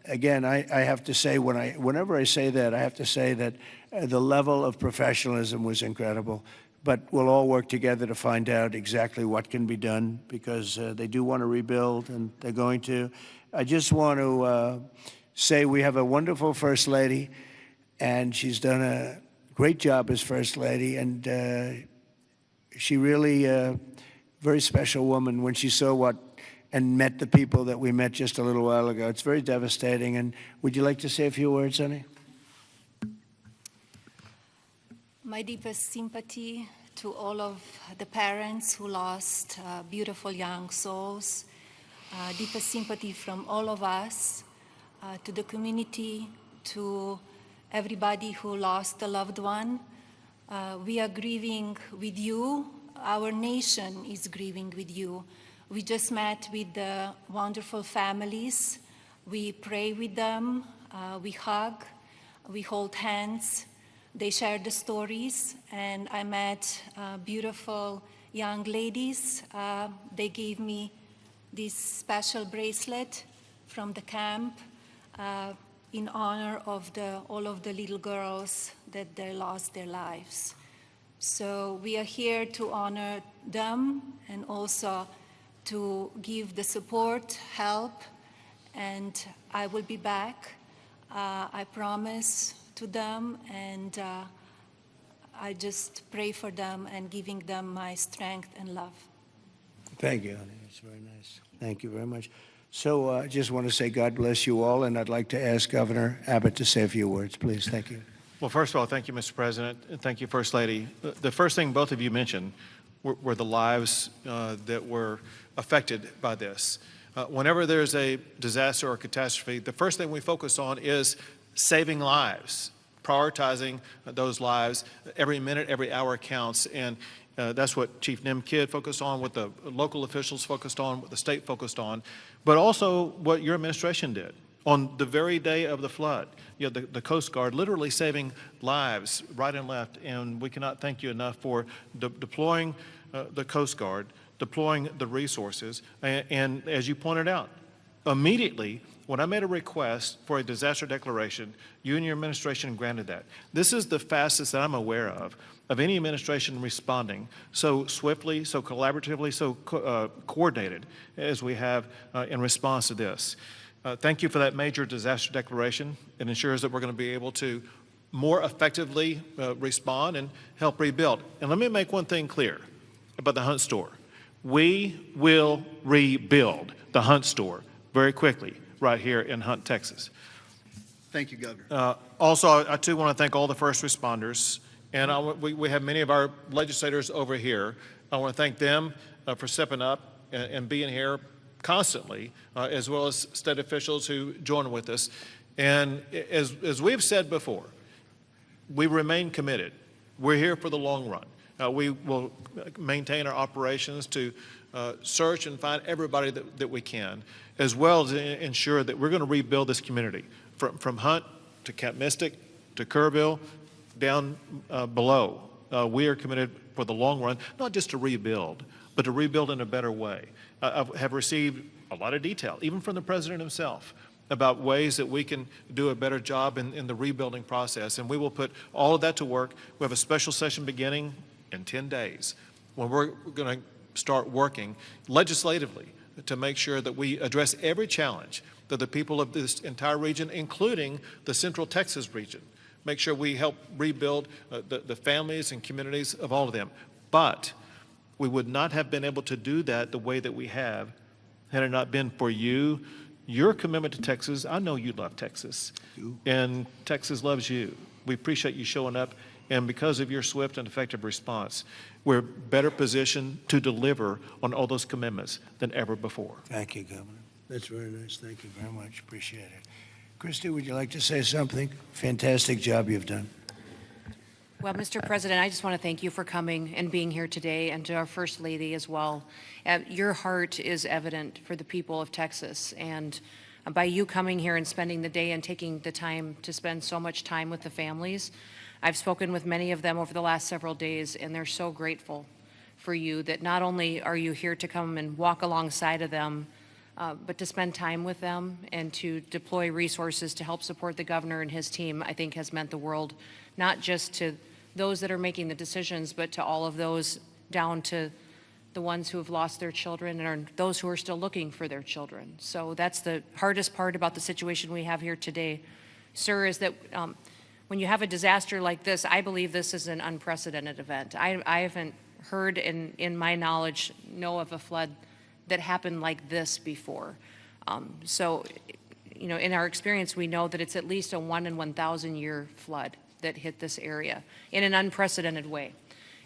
Speaker 9: again, I have to say, whenever I say that, I have to say that the level of professionalism was incredible. But we'll all work together to find out exactly what can be done, because they do want to rebuild, and they're going to. I just want to say we have a wonderful First Lady, and she's done a great job as First Lady, and she really, very special woman when she saw and met the people that we met just a little while ago. It's very devastating. And would you like to say a few words, honey?
Speaker 12: My deepest sympathy to all of the parents who lost beautiful young souls. Deepest sympathy from all of us to the community, to everybody who lost a loved one. We are grieving with you. Our nation is grieving with you. We just met with the wonderful families. We pray with them, we hug, we hold hands. They share the stories, and I met beautiful young ladies. They gave me this special bracelet from the camp in honor of all of the little girls that they lost their lives. So we are here to honor them and also to give the support, help, and I will be back. I promise to them, and I just pray for them and giving them my strength and love.
Speaker 9: Thank you, honey. It's very nice. Thank you very much. So I just want to say God bless you all, and I'd like to ask Governor Abbott to say a few words, please. Thank you.
Speaker 13: Well, first of all, thank you, Mr. President, and thank you, First Lady. The first thing both of you mentioned were the lives that were affected by this. Whenever there's a disaster or catastrophe, the first thing we focus on is saving lives, prioritizing those lives. Every minute, every hour counts, and that's what Chief Nimkid focused on, what the local officials focused on, what the state focused on, but also what your administration did. On the very day of the flood, you know, the Coast Guard literally saving lives right and left, and we cannot thank you enough for deploying the Coast Guard, deploying the resources, and as you pointed out, immediately when I made a request for a disaster declaration, you and your administration granted that. This is the fastest that I'm aware of any administration responding so swiftly, so collaboratively, so coordinated as we have in response to this. Thank you for that major disaster declaration. It ensures that we're going to be able to more effectively respond and help rebuild. And let me make one thing clear about the Hunt store. We will rebuild the Hunt store very quickly right here in Hunt, Texas.
Speaker 11: Thank you, Governor.
Speaker 13: Also, I too want to thank all the first responders. And we have many of our legislators over here. I want to thank them for stepping up and being here constantly, as well as state officials who join with us. And as we've said before, we remain committed. We're here for the long run. We will maintain our operations to search and find everybody that we can, as well as ensure that we're going to rebuild this community from Hunt to Camp Mystic to Kerrville down below. We are committed for the long run, not just to rebuild, but to rebuild in a better way. I have received a lot of detail, even from the President himself, about ways that we can do a better job in the rebuilding process, and we will put all of that to work. We have a special session beginning in 10 days when we're going to start working legislatively to make sure that we address every challenge that the people of this entire region, including the Central Texas region, make sure we help rebuild the families and communities of all of them. But we would not have been able to do that the way that we have had it not been for you, your commitment to Texas. I know you love Texas, and Texas loves you. We appreciate you showing up, and because of your swift and effective response, we're better positioned to deliver on all those commitments than ever before.
Speaker 9: Thank you, Governor. That's very nice. Thank you very much. Appreciate it. Christy, would you like to say something? Fantastic job you've done.
Speaker 10: Well, Mr. President, I just want to thank you for coming and being here today, and to our First Lady as well. Your heart is evident for the people of Texas, and by you coming here and spending the day and taking the time to spend so much time with the families, I've spoken with many of them over the last several days, and they're so grateful for you that not only are you here to come and walk alongside of them, but to spend time with them and to deploy resources to help support the governor and his team, I think has meant the world, not just to those that are making the decisions, but to all of those down to the ones who have lost their children and are those who are still looking for their children. So that's the hardest part about the situation we have here today, sir, is that when you have a disaster like this, I believe this is an unprecedented event. I haven't heard in my knowledge, know of a flood that happened like this before. So, you know, in our experience, we know that it's at least a 1 in 1,000 year flood that hit this area in an unprecedented way.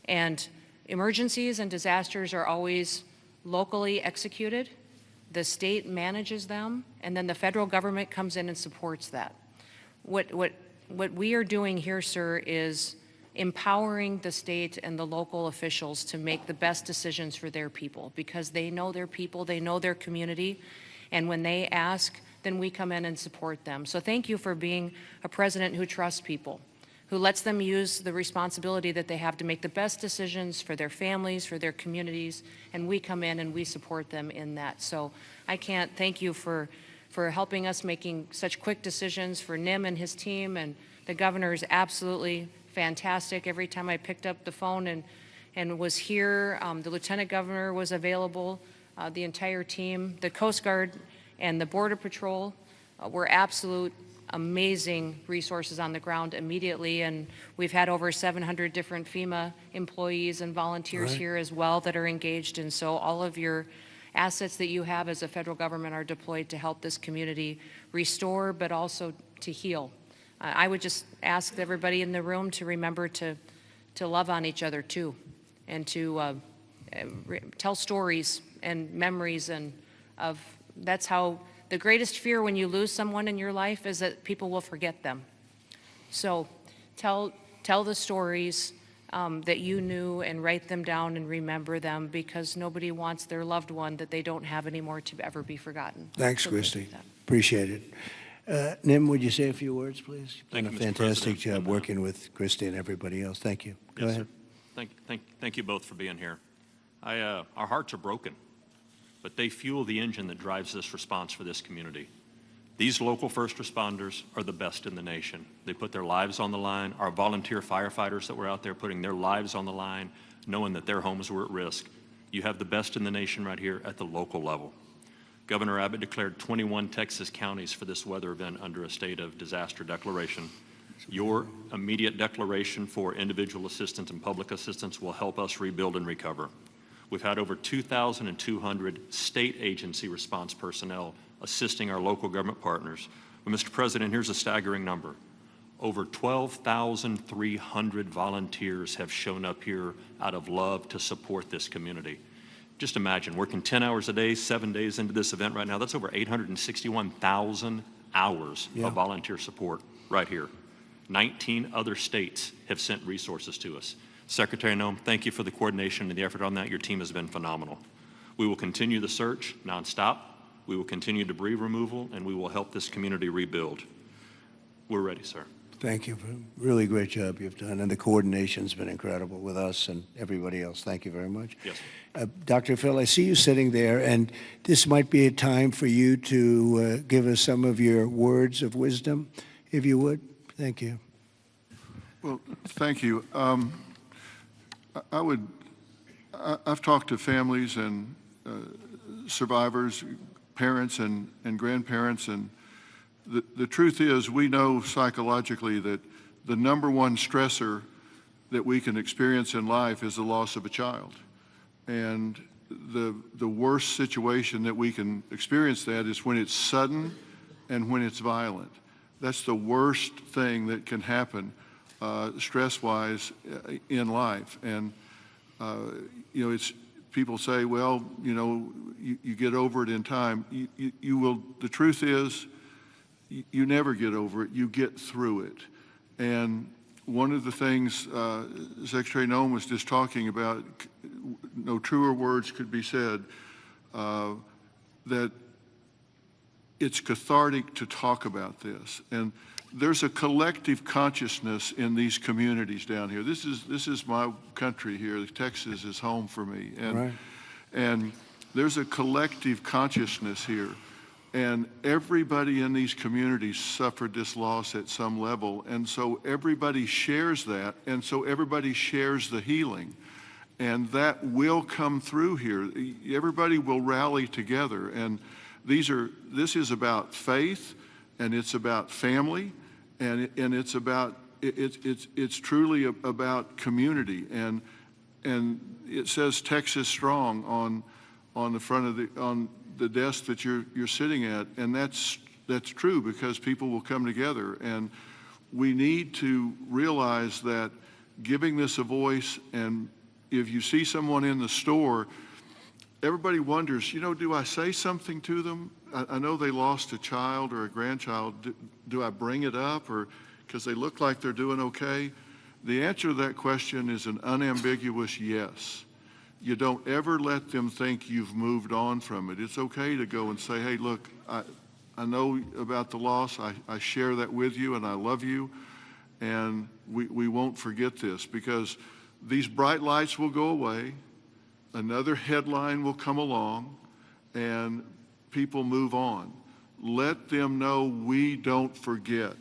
Speaker 10: And emergencies and disasters are always locally executed. The state manages them, and then the federal government comes in and supports that. What what we are doing here, sir, is empowering the state and the local officials to make the best decisions for their people, because they know their people, they know their community, and when they ask, then we come in and support them. So thank you for being a president who trusts people, who lets them use the responsibility that they have to make the best decisions for their families, for their communities, and we come in and we support them in that. So I can't thank you for helping us making such quick decisions, for Nim and his team, and the governor is absolutely fantastic. Every time I picked up the phone and was here, the lieutenant governor was available, the entire team, the Coast Guard and the Border Patrol were absolute amazing resources on the ground immediately, and we've had over 700 different FEMA employees and volunteers here as well that are engaged, and so all of your assets that you have as a federal government are deployed to help this community restore, but also to heal. I would just ask everybody in the room to remember to love on each other too, and to tell stories and memories, and that's how the greatest fear when you lose someone in your life is that people will forget them. So tell the stories that you knew, and write them down and remember them, because nobody wants their loved one that they don't have anymore to ever be forgotten.
Speaker 9: Thanks,
Speaker 10: So
Speaker 9: Christy. Appreciate it. Nim, would you say a few words, please? You've
Speaker 14: Thank
Speaker 9: done
Speaker 14: you,
Speaker 9: a
Speaker 14: Mr.
Speaker 9: fantastic
Speaker 14: President.
Speaker 9: job working with Christy and everybody else. Thank you. Go
Speaker 14: Yes,
Speaker 9: ahead.
Speaker 14: sir. Thank you both for being here. Our hearts are broken, but they fuel the engine that drives this response for this community. These local first responders are the best in the nation. They put their lives on the line. Our volunteer firefighters that were out there putting their lives on the line, knowing that their homes were at risk. You have the best in the nation right here at the local level. Governor Abbott declared 21 Texas counties for this weather event under a state of disaster declaration. Your immediate declaration for individual assistance and public assistance will help us rebuild and recover. We've had over 2,200 state agency response personnel assisting our local government partners. But Mr. President, here's a staggering number. Over 12,300 volunteers have shown up here out of love to support this community. Just imagine, working 10 hours a day, 7 days into this event right now, that's over 861,000 hours of volunteer support right here. 19 other states have sent resources to us. Secretary Noem, thank you for the coordination and the effort on that. Your team has been phenomenal. We will continue the search nonstop. We will continue debris removal, and we will help this community rebuild. We're ready, sir.
Speaker 9: Thank you for a really great job you've done, and the coordination's been incredible with us and everybody else. Thank you very much.
Speaker 14: Yes.
Speaker 9: Dr. Phil, I see you sitting there, and this might be a time for you to give us some of your words of wisdom, if you would. Thank you.
Speaker 5: Well, thank you. I've talked to families and survivors, parents and grandparents, and the truth is, we know psychologically that the number one stressor that we can experience in life is the loss of a child. And the worst situation that we can experience that is when it's sudden and when it's violent. That's the worst thing that can happen stress-wise in life. And you know, it's people say, well, you know, you get over it in time. You will. The truth is, you never get over it. You get through it. And one of the things Secretary Noem was just talking about, no truer words could be said, that it's cathartic to talk about this. And there's a collective consciousness in these communities down here. This is my country here. Texas is home for me. And, and there's a collective consciousness here. And everybody in these communities suffered this loss at some level. And so everybody shares that. And so everybody shares the healing. And that will come through here. Everybody will rally together. And this is about faith, and it's about family, and it's about it's truly about community. And it says Texas Strong on the front of the desk that you're sitting at, and that's true, because people will come together. And we need to realize that giving this a voice, and if you see someone in the store, everybody wonders, you know, do I say something to them? I know they lost a child or a grandchild. Do I bring it up, or because they look like they're doing okay? The answer to that question is an unambiguous yes. You don't ever let them think you've moved on from it. It's okay to go and say, hey, look, I know about the loss. I share that with you, and I love you, and we won't forget this, because these bright lights will go away. Another headline will come along, and people move on. Let them know we don't forget.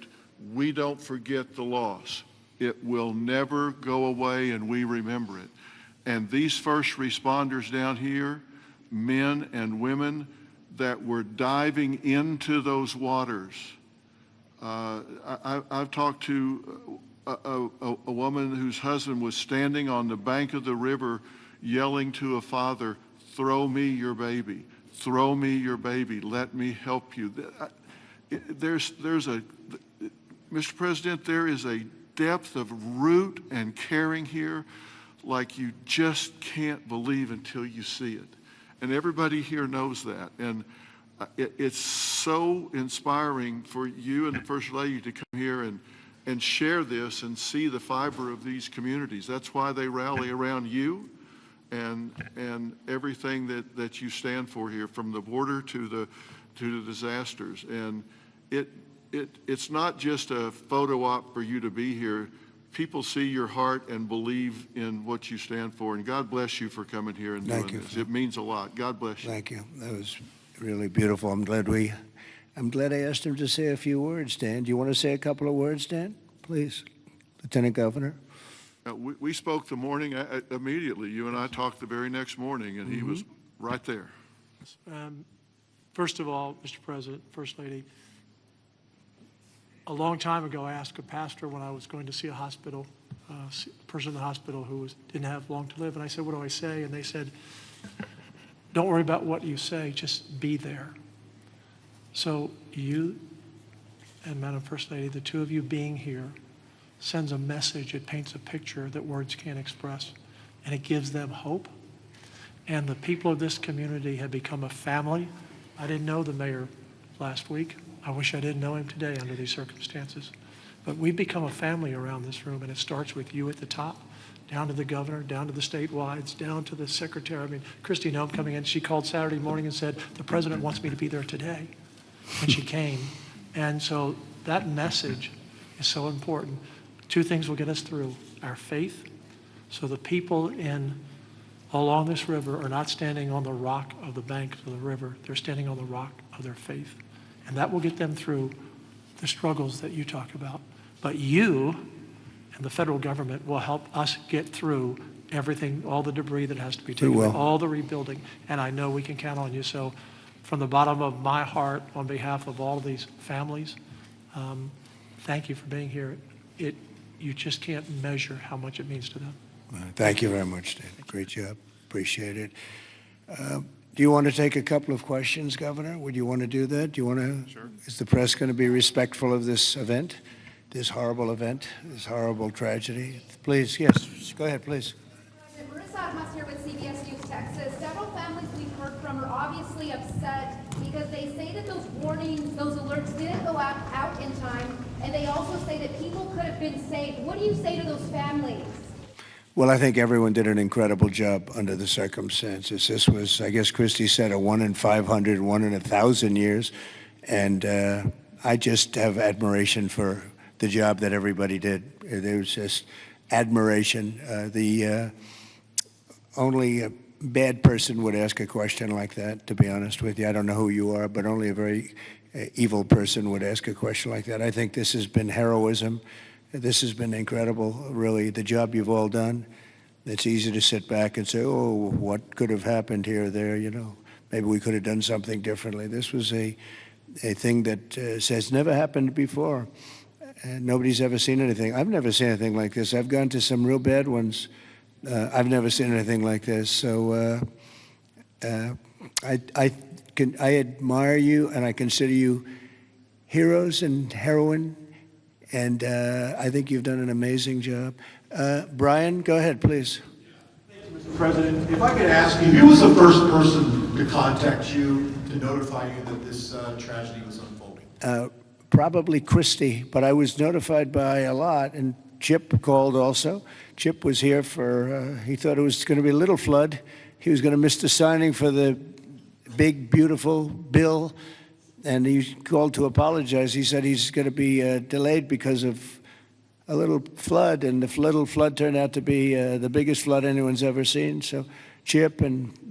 Speaker 5: We don't forget the loss. It will never go away, and we remember it. And these first responders down here, men and women that were diving into those waters. I've talked to a woman whose husband was standing on the bank of the river yelling to a father, throw me your baby, throw me your baby, let me help you. Mr. President, there is a depth of root and caring here like you just can't believe until you see it. And everybody here knows that. And it's so inspiring for you and the First Lady to come here and share this and see the fiber of these communities. That's why they rally around you and everything that you stand for here, from the border to the disasters. And it's not just a photo op for you to be here. People see your heart and believe in what you stand for. And God bless you for coming here and doing this. It means a lot. God bless you.
Speaker 9: Thank you. That was really beautiful. I'm glad I asked him to say a few words, Dan. Do you want to say a couple of words, Dan? Please, Lieutenant Governor.
Speaker 5: We spoke the morning immediately. You and I talked the very next morning, and he was right there.
Speaker 15: First of all, Mr. President, First Lady, a long time ago, I asked a pastor when I was going to see a person in the hospital who didn't have long to live, and I said, what do I say? And they said, don't worry about what you say, just be there. So you and Madam First Lady, the two of you being here, sends a message. It paints a picture that words can't express, and it gives them hope. And the people of this community have become a family. I didn't know the mayor last week. I wish I didn't know him today under these circumstances. But we've become a family around this room, and it starts with you at the top, down to the governor, down to the statewide, down to the secretary. I mean, Christy Nome coming in, she called Saturday morning and said, the president wants me to be there today. And she came. And so that message is so important. Two things will get us through: our faith. So the people along this river are not standing on the rock of the bank of the river. They're standing on the rock of their faith. And that will get them through the struggles that you talk about. But you and the federal government will help us get through everything, all the debris that has to be taken, all the rebuilding. And I know we can count on you. So from the bottom of my heart, on behalf of all of these families, thank you for being here. You just can't measure how much it means to them.
Speaker 9: Thank you very much, Dan. Great job. Appreciate it. Do you want to take a couple of questions, Governor? Would you want to do that? Do you want to? Sure. Is the press going to be respectful of this event, this horrible event, this horrible tragedy? Please, yes. Go ahead, please.
Speaker 16: Marissa Atmas here with CBS News Texas. Several families we've heard from are obviously upset because they say that those warnings, those alerts didn't go out in time, and they also say that people could have been saved. What do you say to those families?
Speaker 9: Well, I think everyone did an incredible job under the circumstances. This was, I guess Christy said, a 1 in 500, 1 in 1,000 years. And I just have admiration for the job that everybody did. There was just admiration. Only a bad person would ask a question like that, to be honest with you. I don't know who you are, but only a very evil person would ask a question like that. I think this has been heroism. This has been incredible, really, the job you've all done. It's easy to sit back and say, oh, what could have happened here or there, you know. Maybe we could have done something differently. This was a thing that has never happened before. And nobody's ever seen anything. I've never seen anything like this. I've gone to some real bad ones. I've never seen anything like this. So I admire you, and I consider you heroes and heroine. And I think you've done an amazing job. Brian, go ahead, please.
Speaker 17: Thank you, Mr. President. If I could ask you, who was the first person to contact you to notify you that this tragedy was unfolding?
Speaker 9: probably Christie, but I was notified by a lot, and Chip called also. Chip was here for, he thought it was going to be a little flood. He was going to miss the signing for the big, beautiful bill, and he called to apologize. He said he's going to be delayed because of a little flood, and the little flood turned out to be the biggest flood anyone's ever seen. So Chip,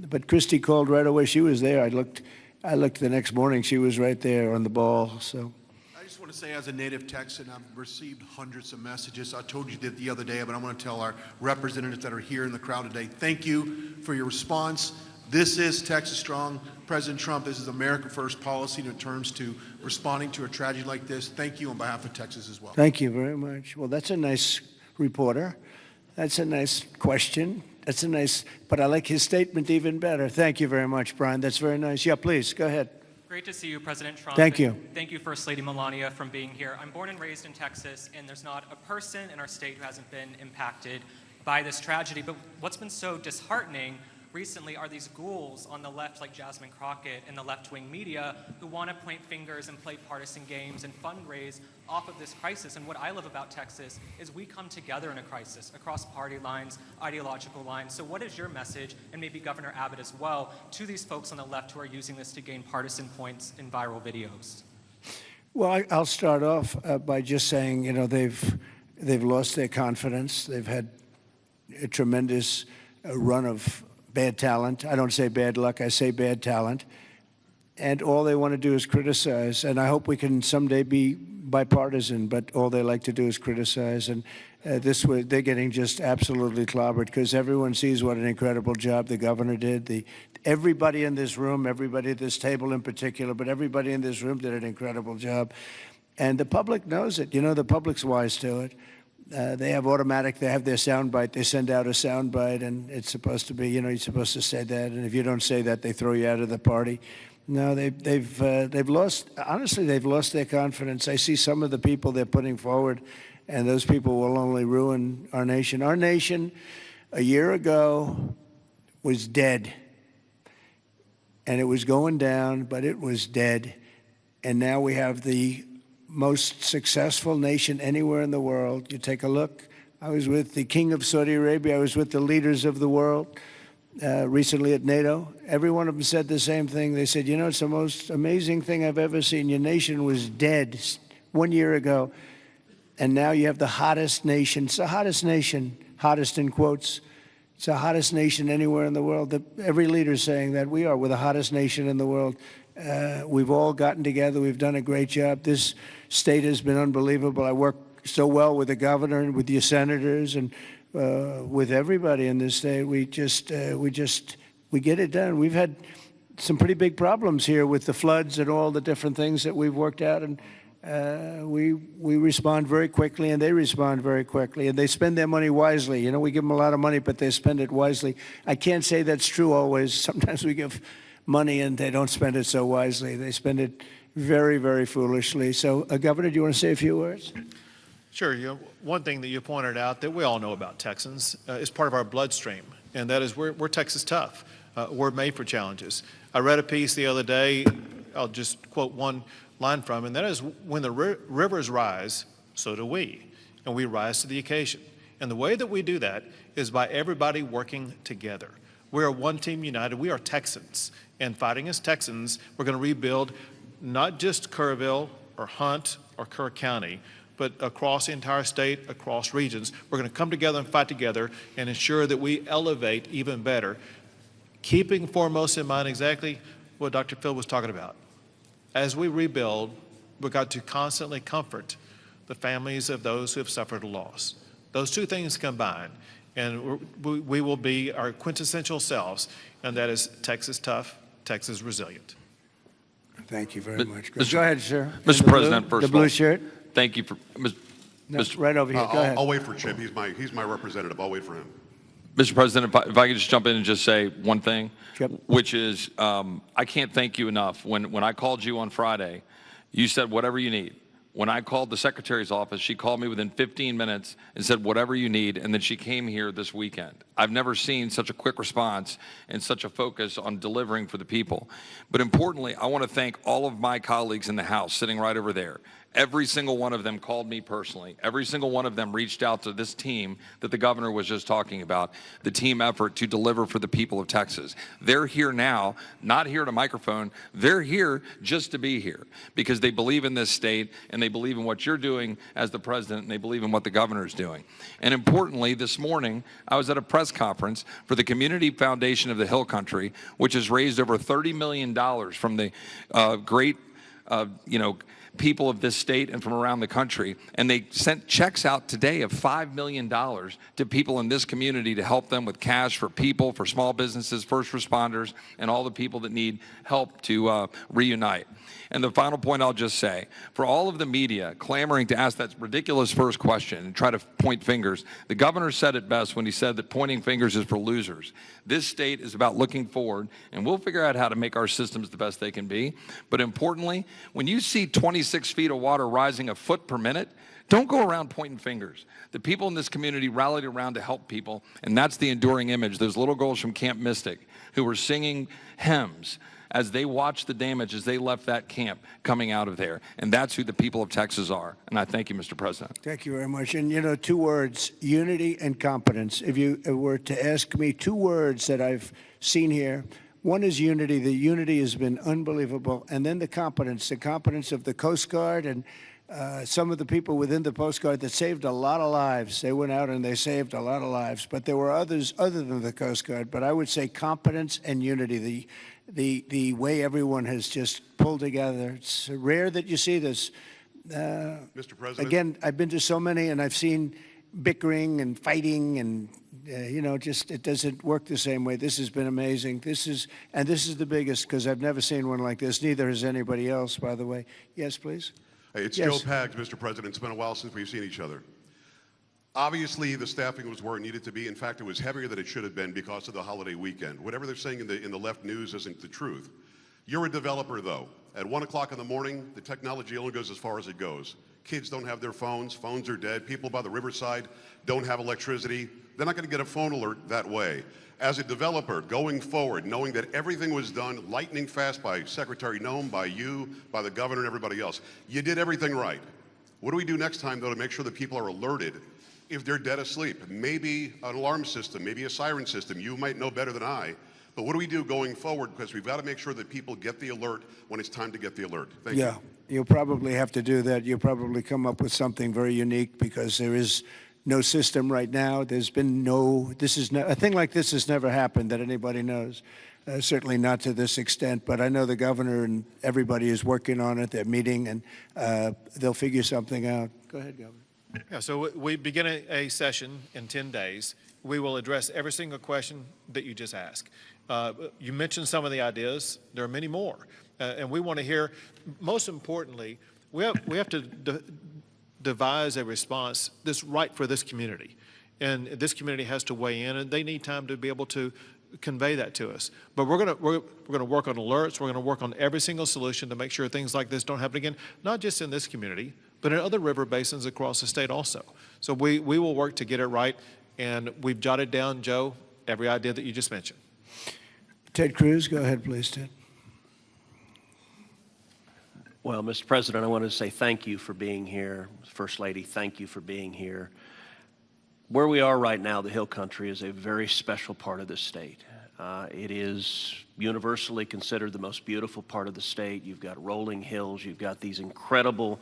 Speaker 9: but Christie called right away. She was there. I looked the next morning. She was right there on the ball. So
Speaker 17: I just want to say, as a native Texan, I've received hundreds of messages. I told you that the other day, but I want to tell our representatives that are here in the crowd today, thank you for your response. This is Texas Strong. President Trump, this is America First policy in terms to responding to a tragedy like this. Thank you on behalf of Texas as well.
Speaker 9: Thank you very much. Well, that's a nice reporter. That's a nice question. That's a nice, but I like his statement even better. Thank you very much, Brian. That's very nice. Yeah, please, go ahead.
Speaker 18: Great to see you, President Trump.
Speaker 9: Thank you.
Speaker 18: Thank you, First Lady Melania, for being here. I'm born and raised in Texas, and there's not a person in our state who hasn't been impacted by this tragedy. But what's been so disheartening recently are these ghouls on the left, like Jasmine Crockett and the left-wing media, who want to point fingers and play partisan games and fundraise off of this crisis. And what I love about Texas is we come together in a crisis across party lines, ideological lines. So what is your message, and maybe Governor Abbott as well, to these folks on the left who are using this to gain partisan points in viral videos?
Speaker 9: Well, I'll start off by just saying, you know, they've lost their confidence. They've had a tremendous run of bad talent. I don't say bad luck, I say bad talent. And all they want to do is criticize. And I hope we can someday be bipartisan, but all they like to do is criticize. And this way, they're getting just absolutely clobbered because everyone sees what an incredible job the governor did. Everybody in this room, everybody at this table in particular, but everybody in this room did an incredible job. And the public knows it. You know, the public's wise to it. They have automatic, they have their soundbite, they send out a soundbite, and it's supposed to be, you know, you're supposed to say that, and if you don't say that, they throw you out of the party. No, they've lost, honestly, they've lost their confidence. I see some of the people they're putting forward, and those people will only ruin our nation. Our nation, a year ago, was dead, and it was going down, but it was dead, and now we have the most successful nation anywhere in the world. You take a look. I was with the King of Saudi Arabia. I was with the leaders of the world recently at NATO. Every one of them said the same thing. They said, you know, it's the most amazing thing I've ever seen. Your nation was dead 1 year ago, and now you have the hottest nation. It's the hottest nation, hottest in quotes. It's the hottest nation anywhere in the world. Every leader's saying that we're the hottest nation in the world. We've all gotten together. We've done a great job. This state has been unbelievable. I work so well with the governor and with your senators and with everybody in this state. We get it done. We've had some pretty big problems here with the floods and all the different things that we've worked out, and we respond very quickly, and they respond very quickly, and they spend their money wisely. You know, we give them a lot of money, but they spend it wisely. I can't say that's true always. Sometimes we give money and they don't spend it so wisely. They spend it very, very foolishly. So, Governor, do you want to say a few words?
Speaker 13: Sure. You know, one thing that you pointed out that we all know about Texans is part of our bloodstream, and that is we're Texas tough. We're made for challenges. I read a piece the other day. I'll just quote one line from, and that is, when the rivers rise, so do we, and we rise to the occasion. And the way that we do that is by everybody working together. We are one team united. We are Texans. And fighting as Texans, we're going to rebuild not just Kerrville or Hunt or Kerr County, but across the entire state, across regions. We're going to come together and fight together and ensure that we elevate even better, keeping foremost in mind exactly what Dr. Phil was talking about. As we rebuild, we've got to constantly comfort the families of those who have suffered a loss. Those two things combined, and we will be our quintessential selves, and that is Texas tough, Texas resilient.
Speaker 9: Thank you very much. Go ahead, sir.
Speaker 19: Mr. President, first
Speaker 9: the
Speaker 19: of all,
Speaker 9: blue shirt.
Speaker 19: Thank you for
Speaker 9: right over here. Go ahead.
Speaker 20: I'll wait for Chip. He's my representative. I'll wait for him.
Speaker 19: Mr. President, if I could just jump in and just say one thing, which is I can't thank you enough. When I called you on Friday, you said whatever you need. When I called the Secretary's office, she called me within 15 minutes and said whatever you need, and then she came here this weekend. I've never seen such a quick response and such a focus on delivering for the people. But importantly, I want to thank all of my colleagues in the House sitting right over there, Every single one of them called me personally. Every single one of them reached out to this team that the governor was just talking about, the team effort to deliver for the people of Texas. They're here now, not here at a microphone. They're here just to be here because they believe in this state and they believe in what you're doing as the president and they believe in what the governor is doing. And importantly, this morning, I was at a press conference for the Community Foundation of the Hill Country, which has raised over $30 million from the great, people of this state and from around the country, and they sent checks out today of $5 million to people in this community to help them with cash for people, for small businesses, first responders, and all the people that need help to reunite. And the final point I'll just say, for all of the media clamoring to ask that ridiculous first question and try to point fingers, the governor said it best when he said that pointing fingers is for losers. This state is about looking forward, and we'll figure out how to make our systems the best they can be. But importantly, when you see 26 feet of water rising a foot per minute, don't go around pointing fingers. The people in this community rallied around to help people, and that's the enduring image. Those little girls from Camp Mystic who were singing hymns as they watched the damage as they left that camp coming out of there. And that's who the people of Texas are. And I thank you, Mr. President.
Speaker 9: Thank you very much. And, 2 words, unity and competence. If you were to ask me 2 words that I've seen here, one is unity. The unity has been unbelievable. And then the competence of the Coast Guard and some of the people within the Coast Guard that saved a lot of lives. They went out and they saved a lot of lives. But there were others other than the Coast Guard. But I would say competence and unity, the way everyone has just pulled together. It's rare that you see this.
Speaker 20: Mr. President.
Speaker 9: Again, I've been to so many, and I've seen bickering and fighting, and just it doesn't work the same way. This has been amazing. This is the biggest because I've never seen one like this. Neither has anybody else, by the way. Yes, please.
Speaker 20: Hey, it's
Speaker 9: Yes.
Speaker 20: Joe Pags, Mr. President. It's been a while since we've seen each other. Obviously, the staffing was where it needed to be. In fact, it was heavier than it should have been because of the holiday weekend. Whatever they're saying in the left news isn't the truth. You're a developer, though. At 1 o'clock in the morning, the technology only goes as far as it goes. Kids don't have their phones. Phones are dead. People by the riverside don't have electricity. They're not going to get a phone alert that way. As a developer, going forward, knowing that everything was done lightning fast by Secretary Noem, by you, by the governor, and everybody else, you did everything right. What do we do next time, though, to make sure that people are alerted if they're dead asleep? Maybe an alarm system, maybe a siren system. You might know better than I. But what do we do going forward? Because we've got to make sure that people get the alert when it's time to get the alert. Thank you.
Speaker 9: Yeah, you'll probably have to do that. You'll probably come up with something very unique because there is no system right now. There's been a thing like this has never happened that anybody knows. Certainly not to this extent, but I know the governor and everybody is working on it. They're meeting, and they'll figure something out. Go ahead, Governor.
Speaker 13: Yeah, so we begin a session in 10 days. We will address every single question that you just asked. You mentioned some of the ideas. There are many more. And we want to hear, most importantly, we have to devise a response that's right for this community. And this community has to weigh in, and they need time to be able to convey that to us. But we're going to work on alerts. We're going to work on every single solution to make sure things like this don't happen again, not just in this community, but in other river basins across the state also. So we will work to get it right, and we've jotted down, Joe, every idea that you just mentioned.
Speaker 9: Ted Cruz, go ahead, please, Ted.
Speaker 21: Well, Mr. President, I want to say thank you for being here. First Lady, thank you for being here. Where we are right now, the Hill Country, is a very special part of the state. It is universally considered the most beautiful part of the state. You've got rolling hills. You've got these incredible,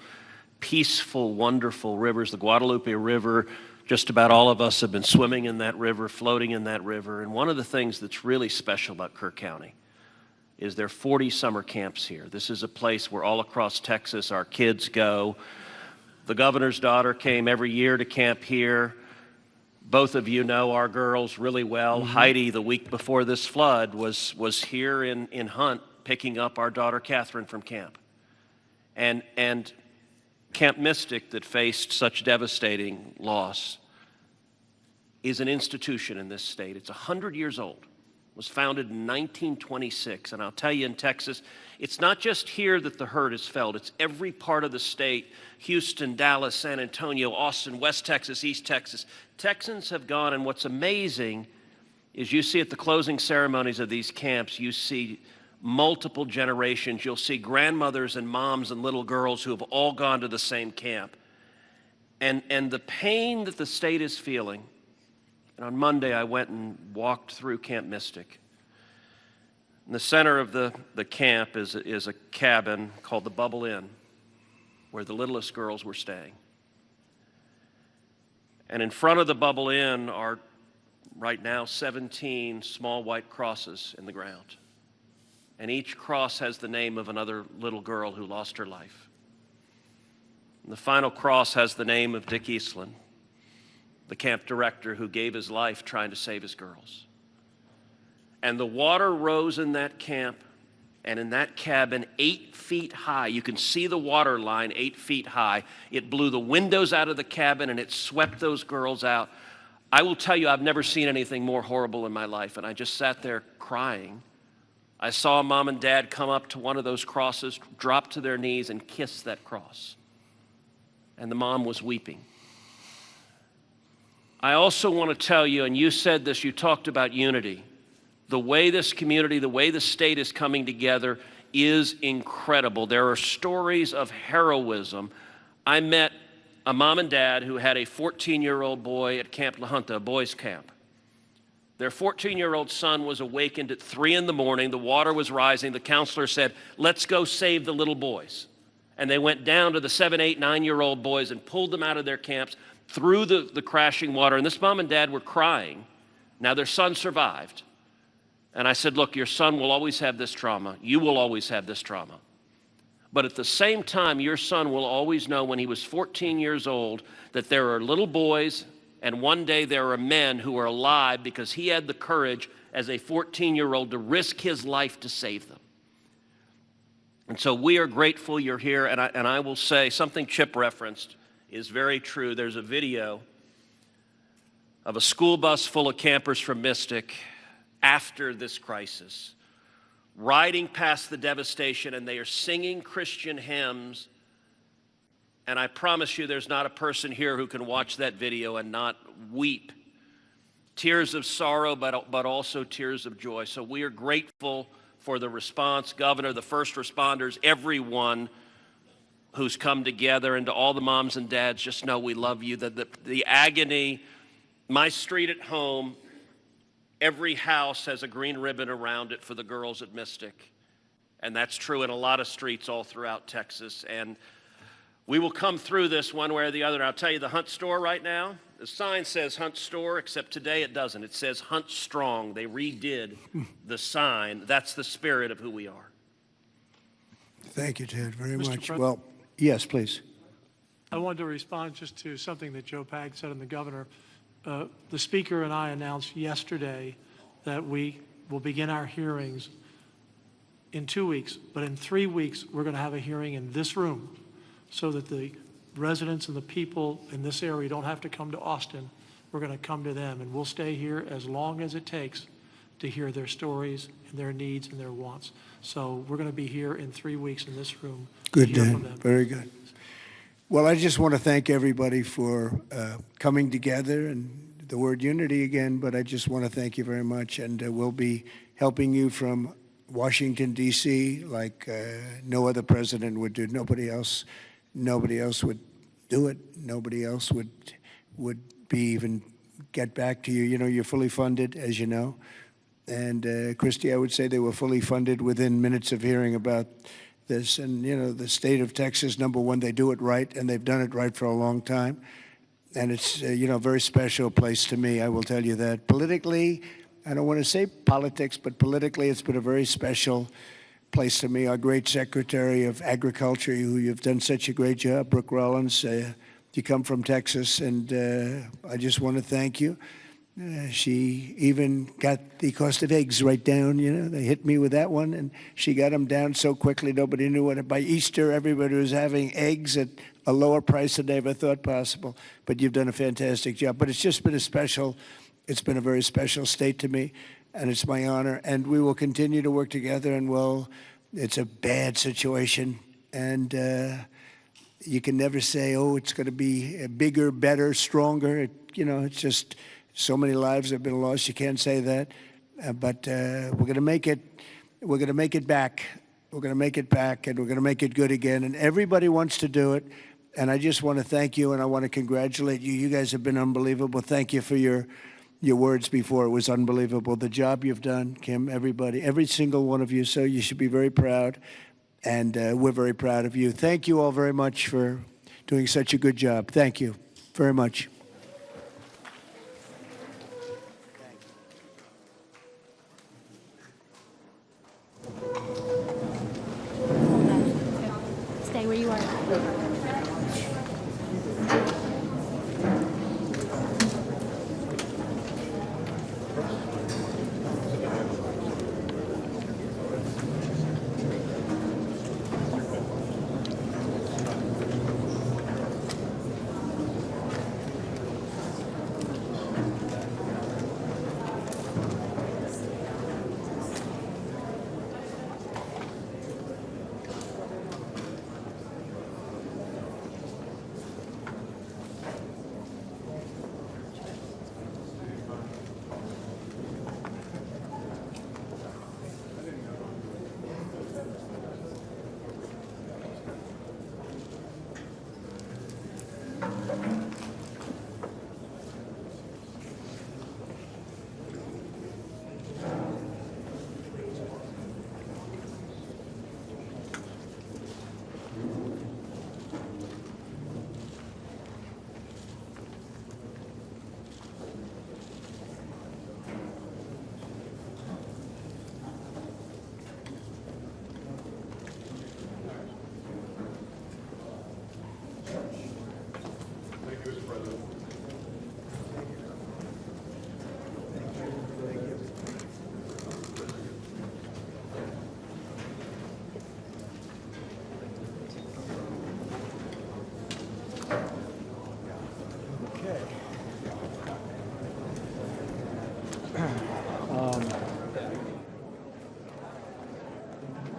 Speaker 21: peaceful, wonderful rivers. The Guadalupe River, just about all of us have been swimming in that river, floating in that river. And one of the things that's really special about Kerr County is there are 40 summer camps here. This is a place where all across Texas our kids go. The governor's daughter came every year to camp here. Both of you know our girls really well. Mm-hmm. Heidi, the week before this flood, was here in Hunt picking up our daughter Catherine from camp. And Camp Mystic, that faced such devastating loss, is an institution in this state. It's 100 years old. It was founded in 1926. And I'll tell you, in Texas, it's not just here that the hurt is felt. It's every part of the state: Houston, Dallas, San Antonio, Austin, West Texas, East Texas. Texans have gone, and what's amazing is you see at the closing ceremonies of these camps, you see multiple generations. You'll see grandmothers and moms and little girls who have all gone to the same camp. And the pain that the state is feeling, and on Monday I went and walked through Camp Mystic. In the center of the camp is a cabin called the Bubble Inn, where the littlest girls were staying. And in front of the Bubble Inn are right now 17 small white crosses in the ground. And each cross has the name of another little girl who lost her life. And the final cross has the name of Dick Eastland, the camp director who gave his life trying to save his girls. And the water rose in that camp and in that cabin 8 feet high. You can see the water line 8 feet high. It blew the windows out of the cabin and it swept those girls out. I will tell you, I've never seen anything more horrible in my life, and I just sat there crying. I saw Mom and Dad come up to one of those crosses, drop to their knees, and kiss that cross. And the mom was weeping. I also want to tell you, and you said this, you talked about unity. The way this community, the way the state is coming together is incredible. There are stories of heroism. I met a mom and dad who had a 14-year-old boy at Camp La Junta, a boys' camp. Their 14-year-old son was awakened at 3 in the morning. The water was rising. The counselor said, let's go save the little boys. And they went down to the 7, 8, 9-year-old boys and pulled them out of their camps through the crashing water. And this mom and dad were crying. Now their son survived. And I said, look, your son will always have this trauma. You will always have this trauma. But at the same time, your son will always know when he was 14 years old that there are little boys and one day there are men who are alive because he had the courage as a 14-year-old to risk his life to save them. And so we are grateful you're here. And I will say something Chip referenced is very true. There's a video of a school bus full of campers from Mystic after this crisis, riding past the devastation, and they are singing Christian hymns. And I promise you there's not a person here who can watch that video and not weep. Tears of sorrow, but also tears of joy. So we are grateful for the response, Governor, the first responders, everyone who's come together, and to all the moms and dads, just know we love you. The agony, my street at home, every house has a green ribbon around it for the girls at Mystic. And that's true in a lot of streets all throughout Texas. And we will come through this one way or the other. And I'll tell you, the Hunt store right now, the sign says Hunt store, except today it doesn't. It says Hunt Strong. They redid the sign. That's the spirit of who we are.
Speaker 9: Thank you, Ted, very
Speaker 15: Mr.
Speaker 9: much.
Speaker 15: President?
Speaker 9: Well, yes, please.
Speaker 15: I wanted to respond just to something that Joe Pag said and the governor. The speaker and I announced yesterday that we will begin our hearings in 2 weeks, but in 3 weeks, we're going to have a hearing in this room so that the residents and the people in this area don't have to come to Austin. We're going to come to them, and we'll stay here as long as it takes to hear their stories and their needs and their wants. So we're going to be here in 3 weeks in this room.
Speaker 9: Good, Dan. Very good. Well, I just want to thank everybody for coming together, and the word unity again, but I just want to thank you very much. And we'll be helping you from Washington, D.C., like no other president would do. Nobody else would do it. Nobody else would be even get back to you. You know, you're fully funded, as you know. And Christy, I would say they were fully funded within minutes of hearing about this. And, you know, the state of Texas, number one, they do it right, and they've done it right for a long time. And it's, you know, a very special place to me, I will tell you that. Politically, I don't want to say politics, but politically it's been a very special place to me. Our great Secretary of Agriculture, who you've done such a great job, Brooke Rollins, you come from Texas, and I just want to thank you. She even got the cost of eggs right down, you know. They hit me with that one, and she got them down so quickly nobody knew what. By Easter, everybody was having eggs at a lower price than they ever thought possible. But you've done a fantastic job. But it's just been it's been a very special state to me, and it's my honor. And we will continue to work together, and well, it's a bad situation, and you can never say, oh, it's going to be bigger, better, stronger. You know, it's just so many lives have been lost. You can't say that. But we're going to make it We're going to make it back. We're going to make it back, and we're going to make it good again. And everybody wants to do it. And I just want to thank you, and I want to congratulate you. You guys have been unbelievable. Thank you for your words before. It was unbelievable. The job you've done, Kim, everybody, every single one of you. So you should be very proud, and we're very proud of you. Thank you all very much for doing such a good job. Thank you very much.
Speaker 4: Stay where you are.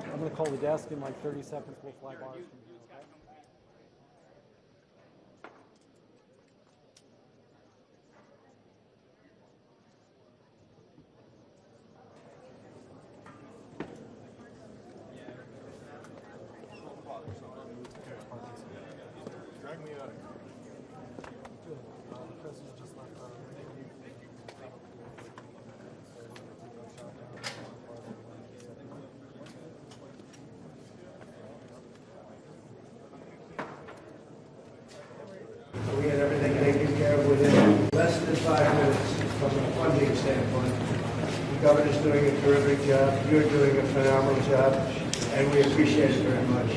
Speaker 3: I'm going to call the desk in like 30 seconds. We'll fly bars from here, okay? Drag me out of here. Good. The president just left. Thank you.
Speaker 9: We had everything taken care of within less than 5 minutes from a funding standpoint. The governor's doing a terrific job. You're doing a phenomenal job, and we appreciate it very much.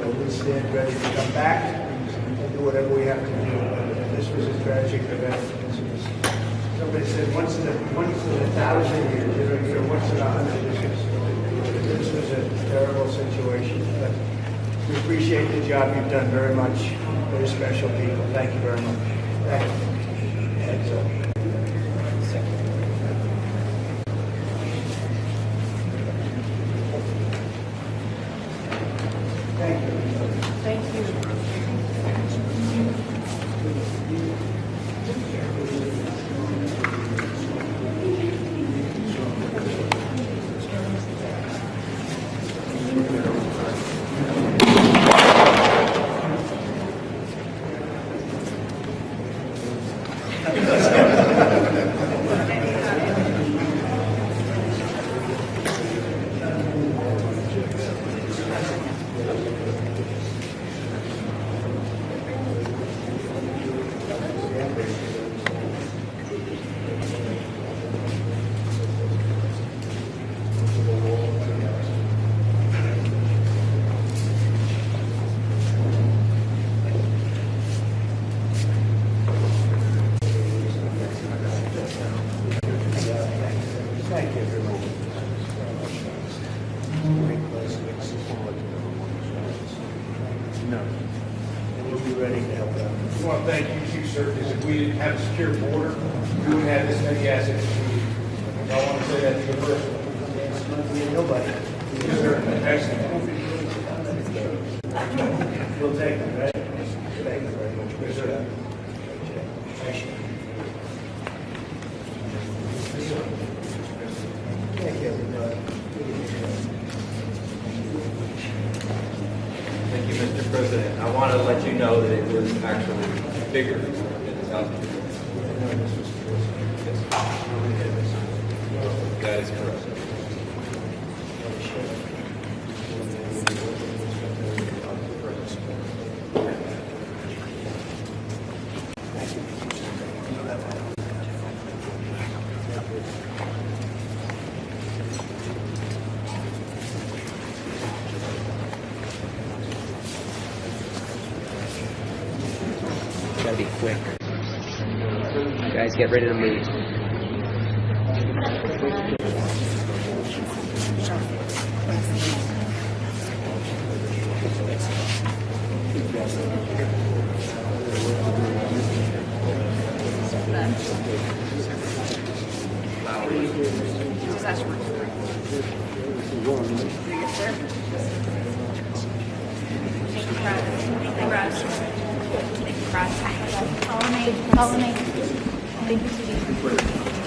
Speaker 9: And we stand ready to come back and do whatever we have to do. And this was a tragic event. Somebody said once in 1,000 years, or once in 100 years. This was a terrible situation. But we appreciate the job you've done very much. Very special people. Thank you very much. Thank you. Heads up. Thank you. Thank you. Thank you, everyone. No. And we'll be ready to help out.
Speaker 1: I want to thank you too, sir, because if we didn't have a secure border, we wouldn't have this many assets as we do. I want to say that to you personally.
Speaker 9: Nobody.
Speaker 1: Yes, sir. Excellent.
Speaker 9: We'll take it, right? Thank you very much.
Speaker 1: Yes, sir.
Speaker 9: Thank you, everybody.
Speaker 2: President, I want to let you know that it was actually bigger than the South. That is correct.
Speaker 22: Gotta be quick. Guys, get ready to move.
Speaker 16: Follow me. Thank you, Steve.